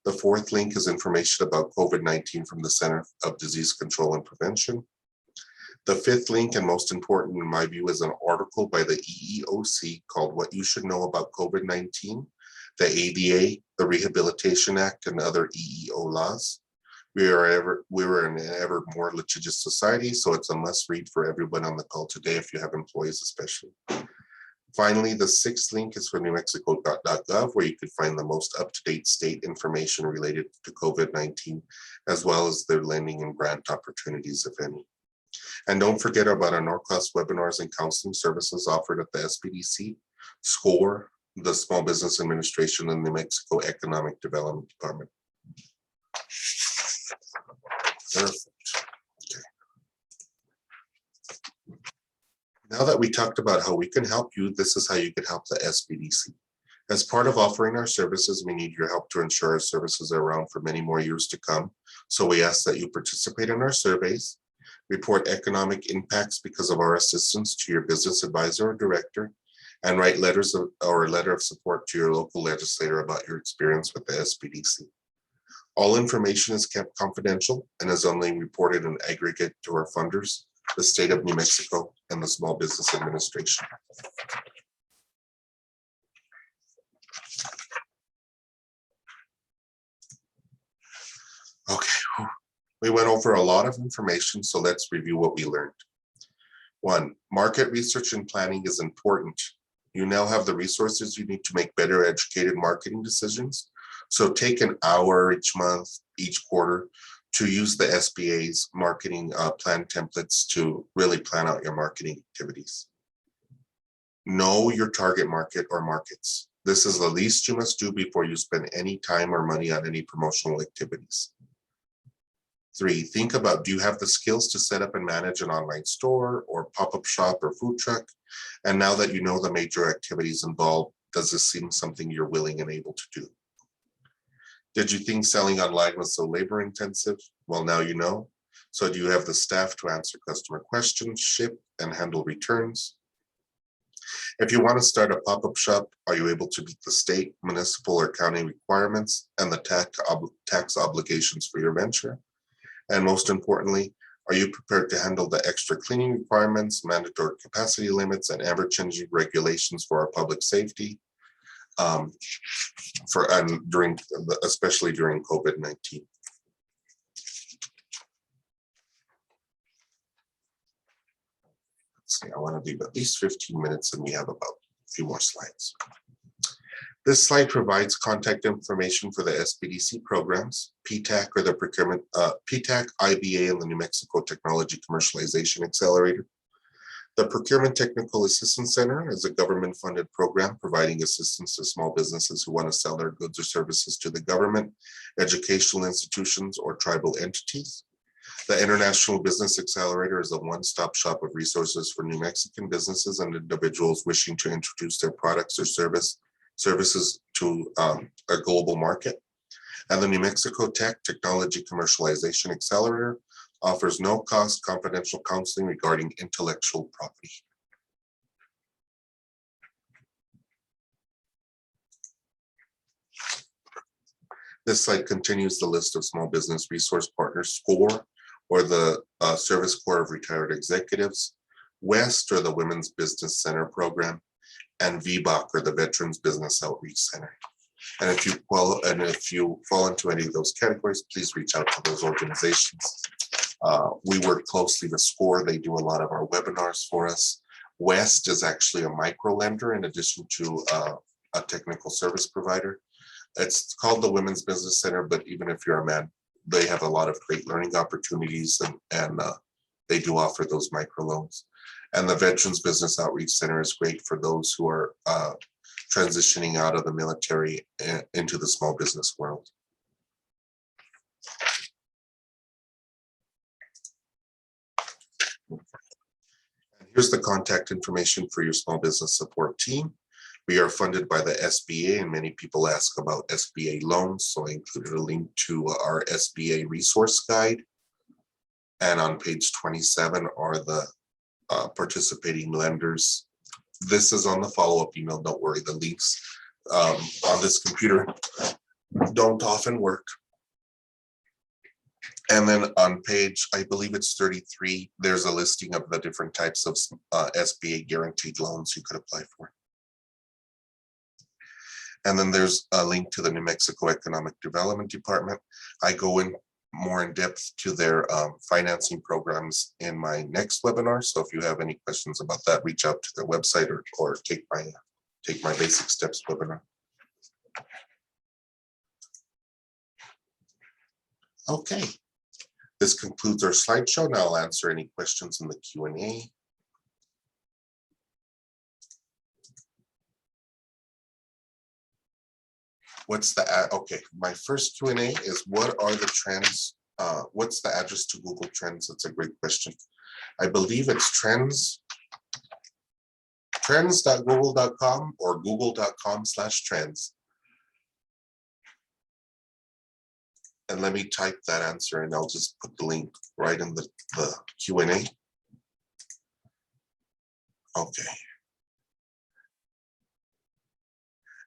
The fourth link is information about COVID-19 from the Center of Disease Control and Prevention. The fifth link, and most important in my view, is an article by the EEOC called What You Should Know About COVID-19, the ADA, the Rehabilitation Act, and other EEO laws. We're in an ever more litigious society, so it's a must read for everyone on the call today, if you have employees especially. Finally, the sixth link is from newmexico.gov, where you can find the most up-to-date state information related to COVID-19, as well as their lending and grant opportunities, if any. And don't forget about our no-cost webinars and counseling services offered at the SBDC, SCORE, the Small Business Administration, and New Mexico Economic Development Department. Perfect. Okay. Now that we talked about how we can help you, this is how you can help the SBDC. As part of offering our services, we need your help to ensure our services are around for many more years to come. So we ask that you participate in our surveys, report economic impacts because of our assistance to your business advisor or director, and write letters or a letter of support to your local legislator about your experience with the SBDC. All information is kept confidential and is only reported in aggregate to our funders, the state of New Mexico, and the Small Business Administration. Okay, we went over a lot of information, so let's review what we learned. 1, market research and planning is important. You now have the resources you need to make better educated marketing decisions. So take an hour each month, each quarter, to use the SBA's marketing plan templates to really plan out your marketing activities. Know your target market or markets. This is the least you must do before you spend any time or money on any promotional activities. 3, think about, do you have the skills to set up and manage an online store or pop-up shop or food truck? And now that you know the major activities involved, does this seem something you're willing and able to do? Did you think selling online was so labor intensive? Well, now you know. So do you have the staff to answer customer questions, ship, and handle returns? If you want to start a pop-up shop, are you able to meet the state, municipal, or county requirements and the tax obligations for your venture? And most importantly, are you prepared to handle the extra cleaning requirements, mandatory capacity limits, and ever-changing regulations for our public safety, especially during COVID-19? Let's see, I want to leave at least 15 minutes, and we have about a few more slides. This slide provides contact information for the SBDC programs, PTAC or the procurement, PTAC, IBA, and the New Mexico Technology Commercialization Accelerator. The Procurement Technical Assistance Center is a government-funded program providing assistance to small businesses who want to sell their goods or services to the government, educational institutions, or tribal entities. The International Business Accelerator is a one-stop shop of resources for New Mexican businesses and individuals wishing to introduce their products or services to a global market. And the New Mexico Technology Commercialization Accelerator offers no-cost confidential counseling regarding intellectual property. This slide continues the list of small business resource partners: SCORE, or the Service Corps of Retired Executives; WEST, or the Women's Business Center Program; and VBOC, or the Veterans Business Outreach Center. And if you fall into any of those categories, please reach out to those organizations. We work closely with SCORE. They do a lot of our webinars for us. WEST is actually a micro lender in addition to a technical service provider. It's called the Women's Business Center, but even if you're a man, they have a lot of great learning opportunities, and they do offer those microloans. And the Veterans Business Outreach Center is great for those who are transitioning out of the military into the small business world. And here's the contact information for your small business support team. We are funded by the SBA, and many people ask about SBA loans, so I included a link to our SBA resource guide. And on page 27 are the participating lenders. This is on the follow-up email. Don't worry, the links on this computer don't often work. And then on page, I believe it's 33, there's a listing of the different types of SBA guaranteed loans you could apply for. And then there's a link to the New Mexico Economic Development Department. I go in more in depth to their financing programs in my next webinar. So if you have any questions about that, reach out to their website or take my basic steps webinar. Okay, this concludes our slideshow. Now I'll answer any questions in the Q&A. Okay, my first Q&A is, what are the trends? What's the address to Google Trends? That's a great question. I believe it's trends.google.com or google.com/trends. And let me type that answer, and I'll just put the link right in the Q&A. Okay.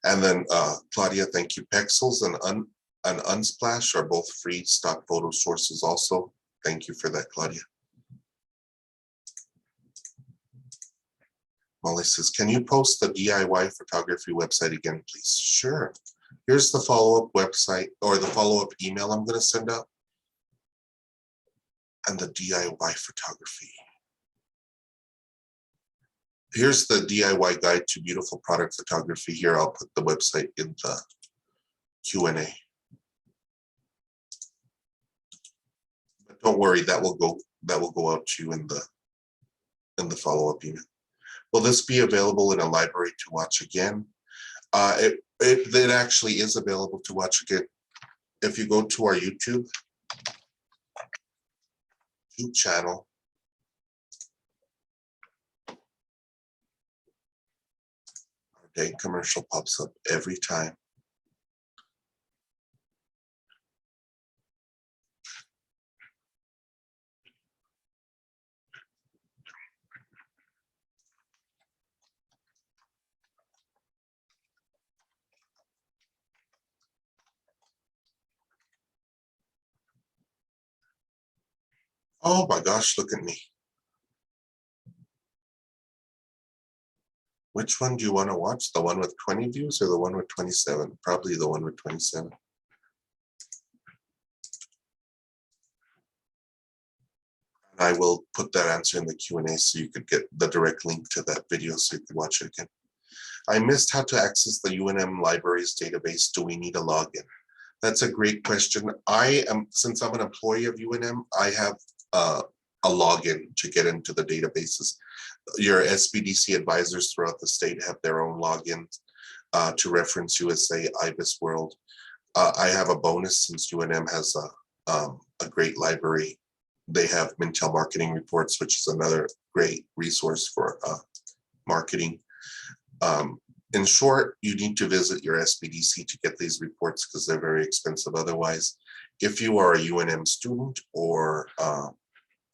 And then Claudia, thank you. Pexels and Unsplash are both free stock photo sources also. Thank you for that, Claudia. Molly says, can you post the DIY photography website again, please? Sure. Here's the follow-up website, or the follow-up email I'm going to send out. And the DIY photography. Here's the DIY guide to beautiful product photography. Here, I'll put the website in the Q&A. Don't worry, that will go out to you in the follow-up email. Will this be available in a library to watch again? It actually is available to watch again. If you go to our YouTube channel, our day commercial pops up every time. Oh my gosh, look at me. Which one do you want to watch? The one with 20 views or the one with 27? Probably the one with 27. I will put that answer in the Q&A so you could get the direct link to that video so you could watch it again. I missed how to access the UNM libraries database. Do we need a login? That's a great question. Since I'm an employee of UNM, I have a login to get into the databases. Your SBDC advisors throughout the state have their own logins to Reference USA, IBIS World. I have a bonus since UNM has a great library. They have Mintel marketing reports, which is another great resource for marketing. In short, you need to visit your SBDC to get these reports because they're very expensive otherwise. If you are a UNM student or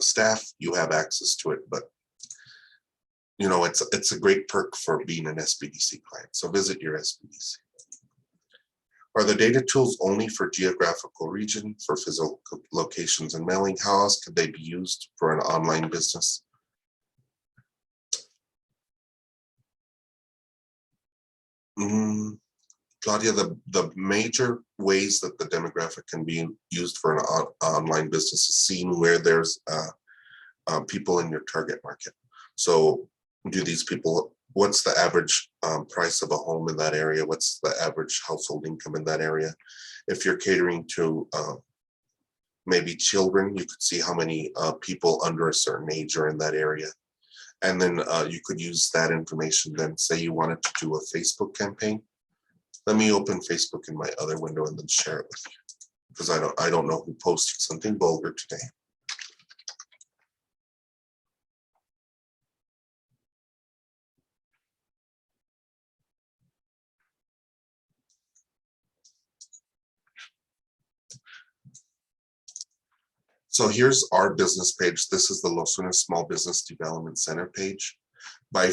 staff, you have access to it, but you know, it's a great perk for being an SBDC client. So visit your SBDC. Are the data tools only for geographical region, for physical locations and mailing? How else could they be used for an online business? Claudia, the major ways that the demographic can be used for an online business is seeing where there's people in your target market. So do these people, what's the average price of a home in that area? What's the average household income in that area? If you're catering to maybe children, you could see how many people under a certain age are in that area. And then you could use that information. Then say you wanted to do a Facebook campaign. Let me open Facebook in my other window and then share it with you, because I don't know who posted something vulgar today. So here's our business page. This is the Los Lunas Small Business Development Center page. By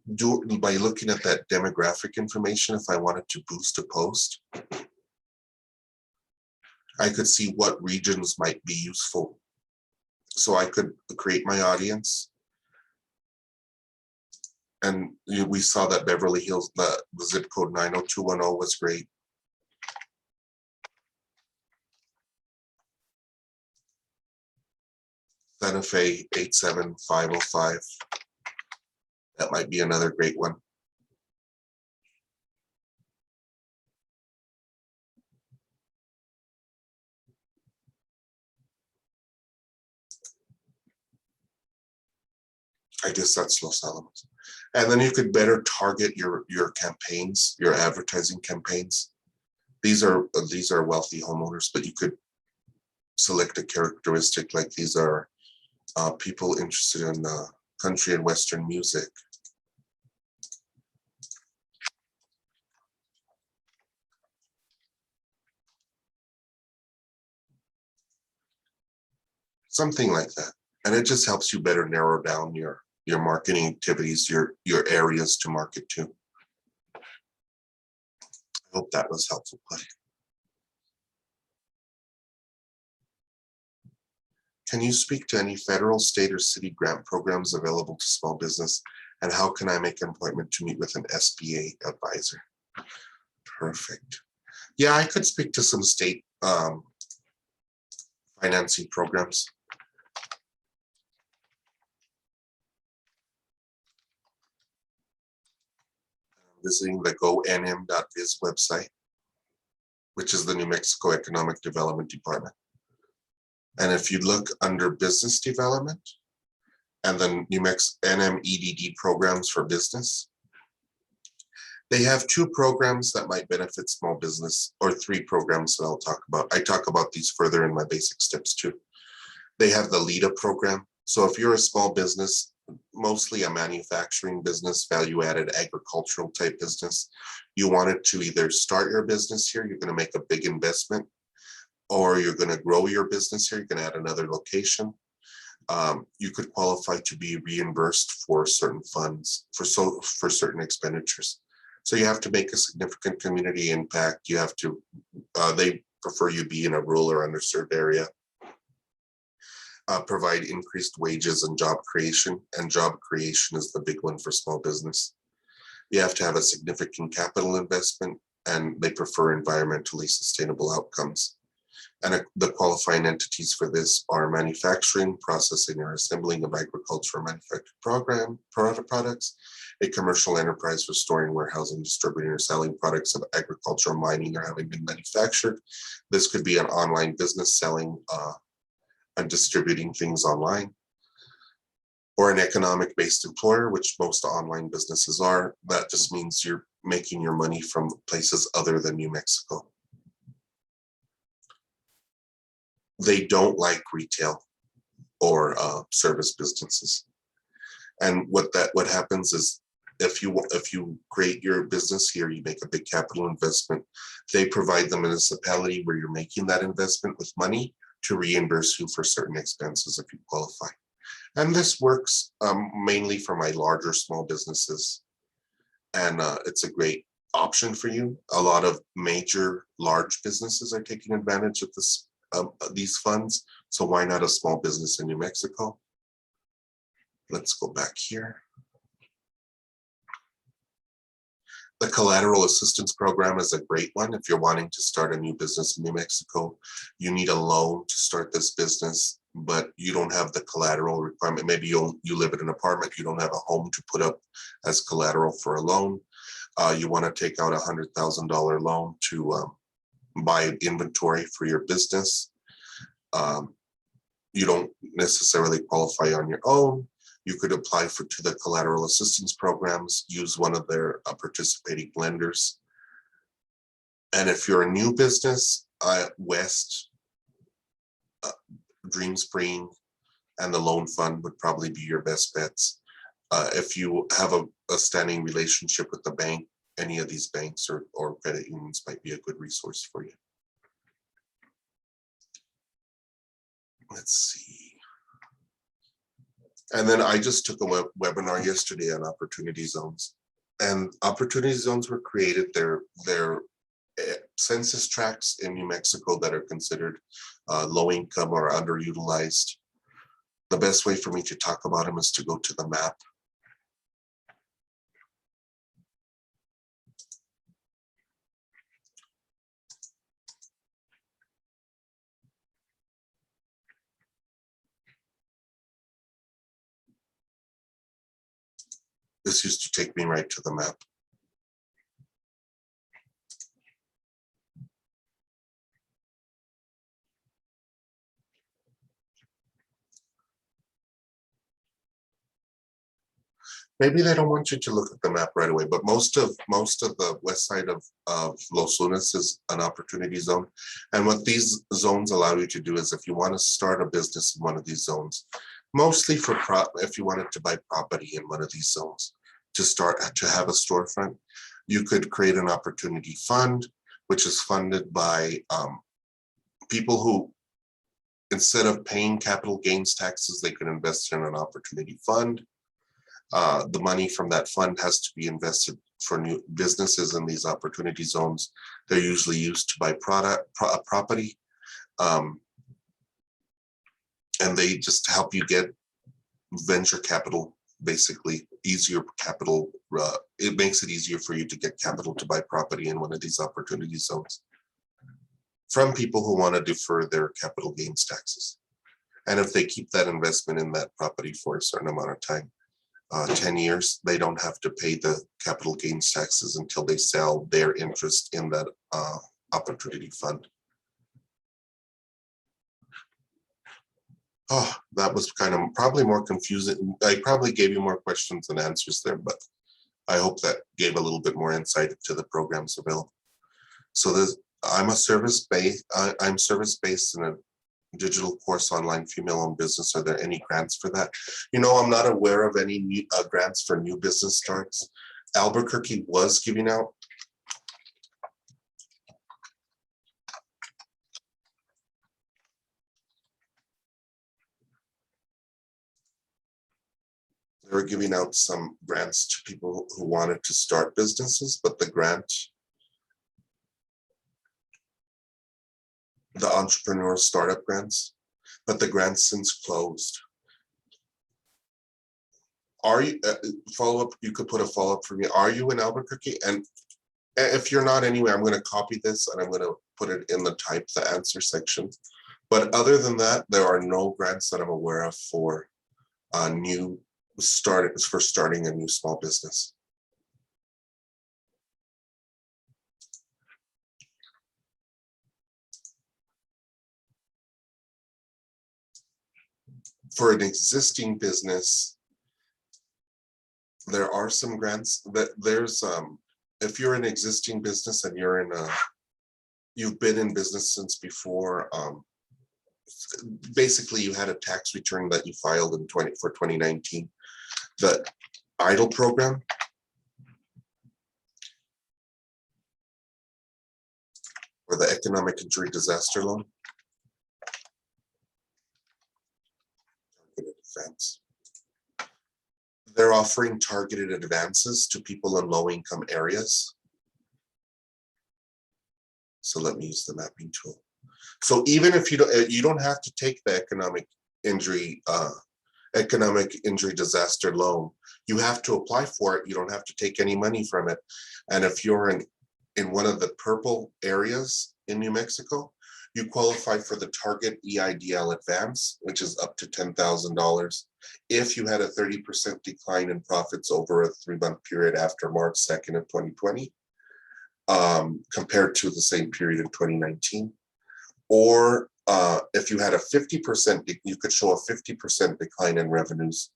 looking at that demographic information, if I wanted to boost a post, I could see what regions might be useful. So I could create my audience. And we saw that Beverly Hills, the zip code 90210 was great. Santa Fe 87505. That might be another great one. I guess that's Los Alamos. And then you could better target your campaigns, your advertising campaigns. These are wealthy homeowners, but you could select a characteristic like these are people interested in country and Western music. Something like that. And it just helps you better narrow down your marketing activities, your areas to market to. I hope that was helpful, buddy. Can you speak to any federal, state, or city grant programs available to small business? And how can I make an appointment to meet with an SBA advisor? Perfect. Yeah, I could speak to some state financing programs. Visiting the gonm.biz website, which is the New Mexico Economic Development Department. And if you look under business development and then New Mexico NMEDD programs for business, they have 2 programs that might benefit small business, or 3 programs that I'll talk about. I talk about these further in my basic steps too. They have the LEADA program. So if you're a small business, mostly a manufacturing business, value-added agricultural type business, you wanted to either start your business here, you're going to make a big investment, or you're going to grow your business here, you're going to add another location. You could qualify to be reimbursed for certain funds, for certain expenditures. So you have to make a significant community impact. You have to, they prefer you be in a rural or underserved area. Provide increased wages and job creation is the big one for small business. You have to have a significant capital investment, and they prefer environmentally sustainable outcomes. And the qualifying entities for this are manufacturing, processing, or assembling of agricultural manufactured products, a commercial enterprise for storing, warehousing, distributing, or selling products of agricultural, mining, or having been manufactured. This could be an online business selling and distributing things online, or an economic-based employer, which most online businesses are. That just means you're making your money from places other than New Mexico. They don't like retail or service businesses. And what happens is, if you create your business here, you make a big capital investment. They provide the municipality where you're making that investment with money to reimburse you for certain expenses if you qualify. And this works mainly for my larger small businesses. And it's a great option for you. A lot of major large businesses are taking advantage of this, these funds. So why not a small business in New Mexico? Let's go back here. The collateral assistance program is a great one. If you're wanting to start a new business in New Mexico, you need a loan to start this business, but you don't have the collateral requirement. Maybe you live in an apartment, you don't have a home to put up as collateral for a loan. You want to take out $100,000 loan to buy inventory for your business. You don't necessarily qualify on your own. You could apply to the collateral assistance programs, use one of their participating lenders. And if you're a new business, West, Dream Spring, and the Loan Fund would probably be your best bets. If you have a standing relationship with the bank, any of these banks or credit unions might be a good resource for you. Let's see. And then I just took a webinar yesterday on opportunity zones. And opportunity zones were created. They're census tracts in New Mexico that are considered low income or underutilized. The best way for me to talk about them is to go to the map. This used to take me right to the map. Maybe they don't want you to look at the map right away, but most of the west side of Los Lunas is an opportunity zone. And what these zones allow you to do is, if you want to start a business in one of these zones, mostly for if you wanted to buy property in one of these zones to have a storefront, you could create an opportunity fund, which is funded by people who, instead of paying capital gains taxes, they could invest in an opportunity fund. The money from that fund has to be invested for new businesses in these opportunity zones. They're usually used to buy property. And they just help you get venture capital, basically easier capital. It makes it easier for you to get capital to buy property in one of these opportunity zones from people who want to defer their capital gains taxes. And if they keep that investment in that property for a certain amount of time, 10 years, they don't have to pay the capital gains taxes until they sell their interest in that opportunity fund. Oh, that was kind of probably more confusing. I probably gave you more questions than answers there, but I hope that gave a little bit more insight to the programs available. So I'm service-based in a digital course online female-owned business. Are there any grants for that? I'm not aware of any new, grants for new business starts. Albuquerque was giving out. They were giving out some grants to people who wanted to start businesses, but the entrepreneur startup grants, but the grants since closed. Are you follow-up? You could put a follow-up for me. Are you in Albuquerque? And if you're not anyway, I'm going to copy this and I'm going to put it in the answer section. But other than that, there are no grants that I'm aware of for starting a new small business. For an existing business, there are some grants that if you're an existing business and you've been in business since before, basically you had a tax return that you filed for 2019, the EIDL program, or the economic injury disaster loan. They're offering targeted advances to people in low-income areas. So let me use the mapping tool. So even if you don't have to take the economic injury disaster loan, you have to apply for it. You don't have to take any money from it. And if you're in one of the purple areas in New Mexico, you qualify for the target EIDL advance, which is up to $10,000. If you had a 30% decline in profits over a 3-month period after March 2nd of 2020, compared to the same period in 2019, or if you had a 50%, you could show a 50% decline in revenues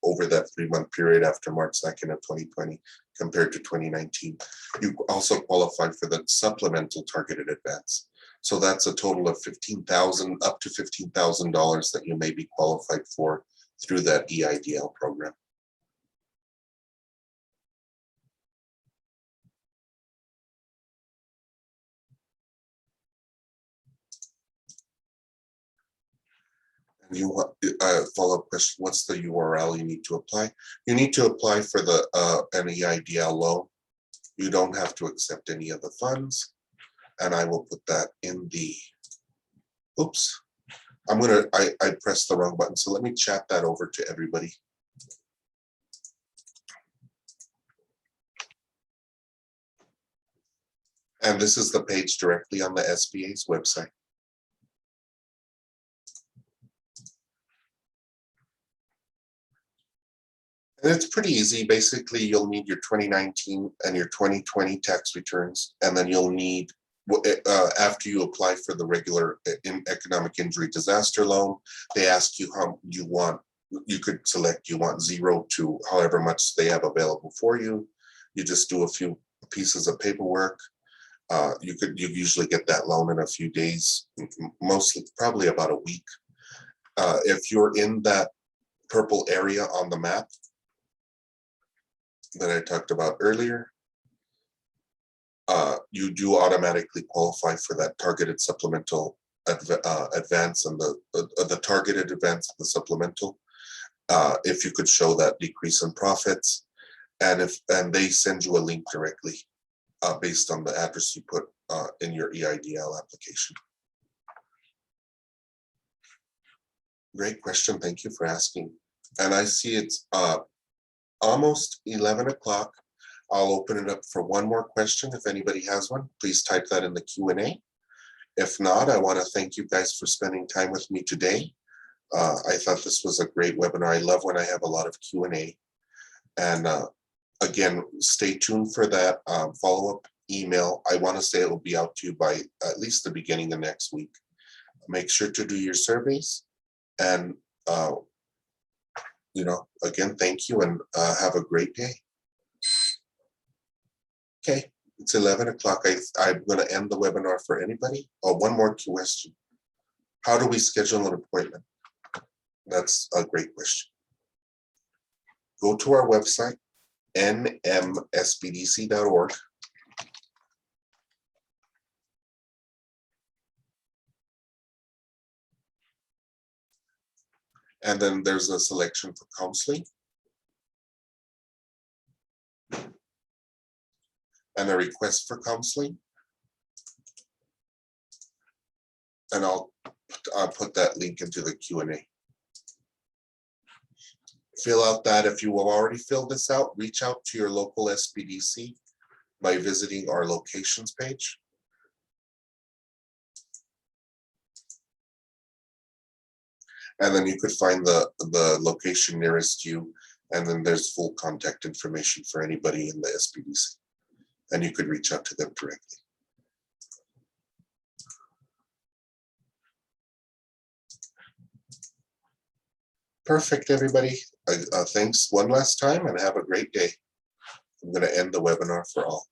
over that 3-month period after March 2nd of 2020 compared to 2019. You also qualify for the supplemental targeted advance. So that's a total of $15,000 up to $15,000 that you may be qualified for through that EIDL program. And you want follow-up question, what's the URL you need to apply? You need to apply for an EIDL loan. You don't have to accept any of the funds. And I will put that in the, oops, I pressed the wrong button. So let me chat that over to everybody. And this is the page directly on the SBA's website. And it's pretty easy. Basically, you'll need your 2019 and your 2020 tax returns, and then you'll need, after you apply for the regular economic injury disaster loan, they ask you how you want. You could select you want 0 to however much they have available for you. You just do a few pieces of paperwork. You usually get that loan in a few days, mostly probably about a week. If you're in that purple area on the map that I talked about earlier, you do automatically qualify for that targeted supplemental advance and the targeted advance and the supplemental. If you could show that decrease in profits, and they send you a link directly based on the address you put in your EIDL application. Great question. Thank you for asking. And I see it's almost 11 o'clock. I'll open it up for one more question. If anybody has one, please type that in the Q&A. If not, I want to thank you guys for spending time with me today. I thought this was a great webinar. I love when I have a lot of Q&A. And again, stay tuned for that follow-up email. I want to say it will be out to you by at least the beginning of next week. Make sure to do your surveys. And, again, thank you and have a great day. Okay, it's 11 o'clock. I'm going to end the webinar for anybody. Oh, one more question. How do we schedule an appointment? That's a great question. Go to our website, nmsbdc.org. And then there's a selection for counseling and a request for counseling. And I'll put that link into the Q&A. Fill out that. If you have already filled this out, reach out to your local SBDC by visiting our locations page. And then you could find the location nearest you, and then there's full contact information for anybody in the SBDC. And you could reach out to them directly. Perfect, everybody. Thanks one last time and have a great day. I'm going to end the webinar for all.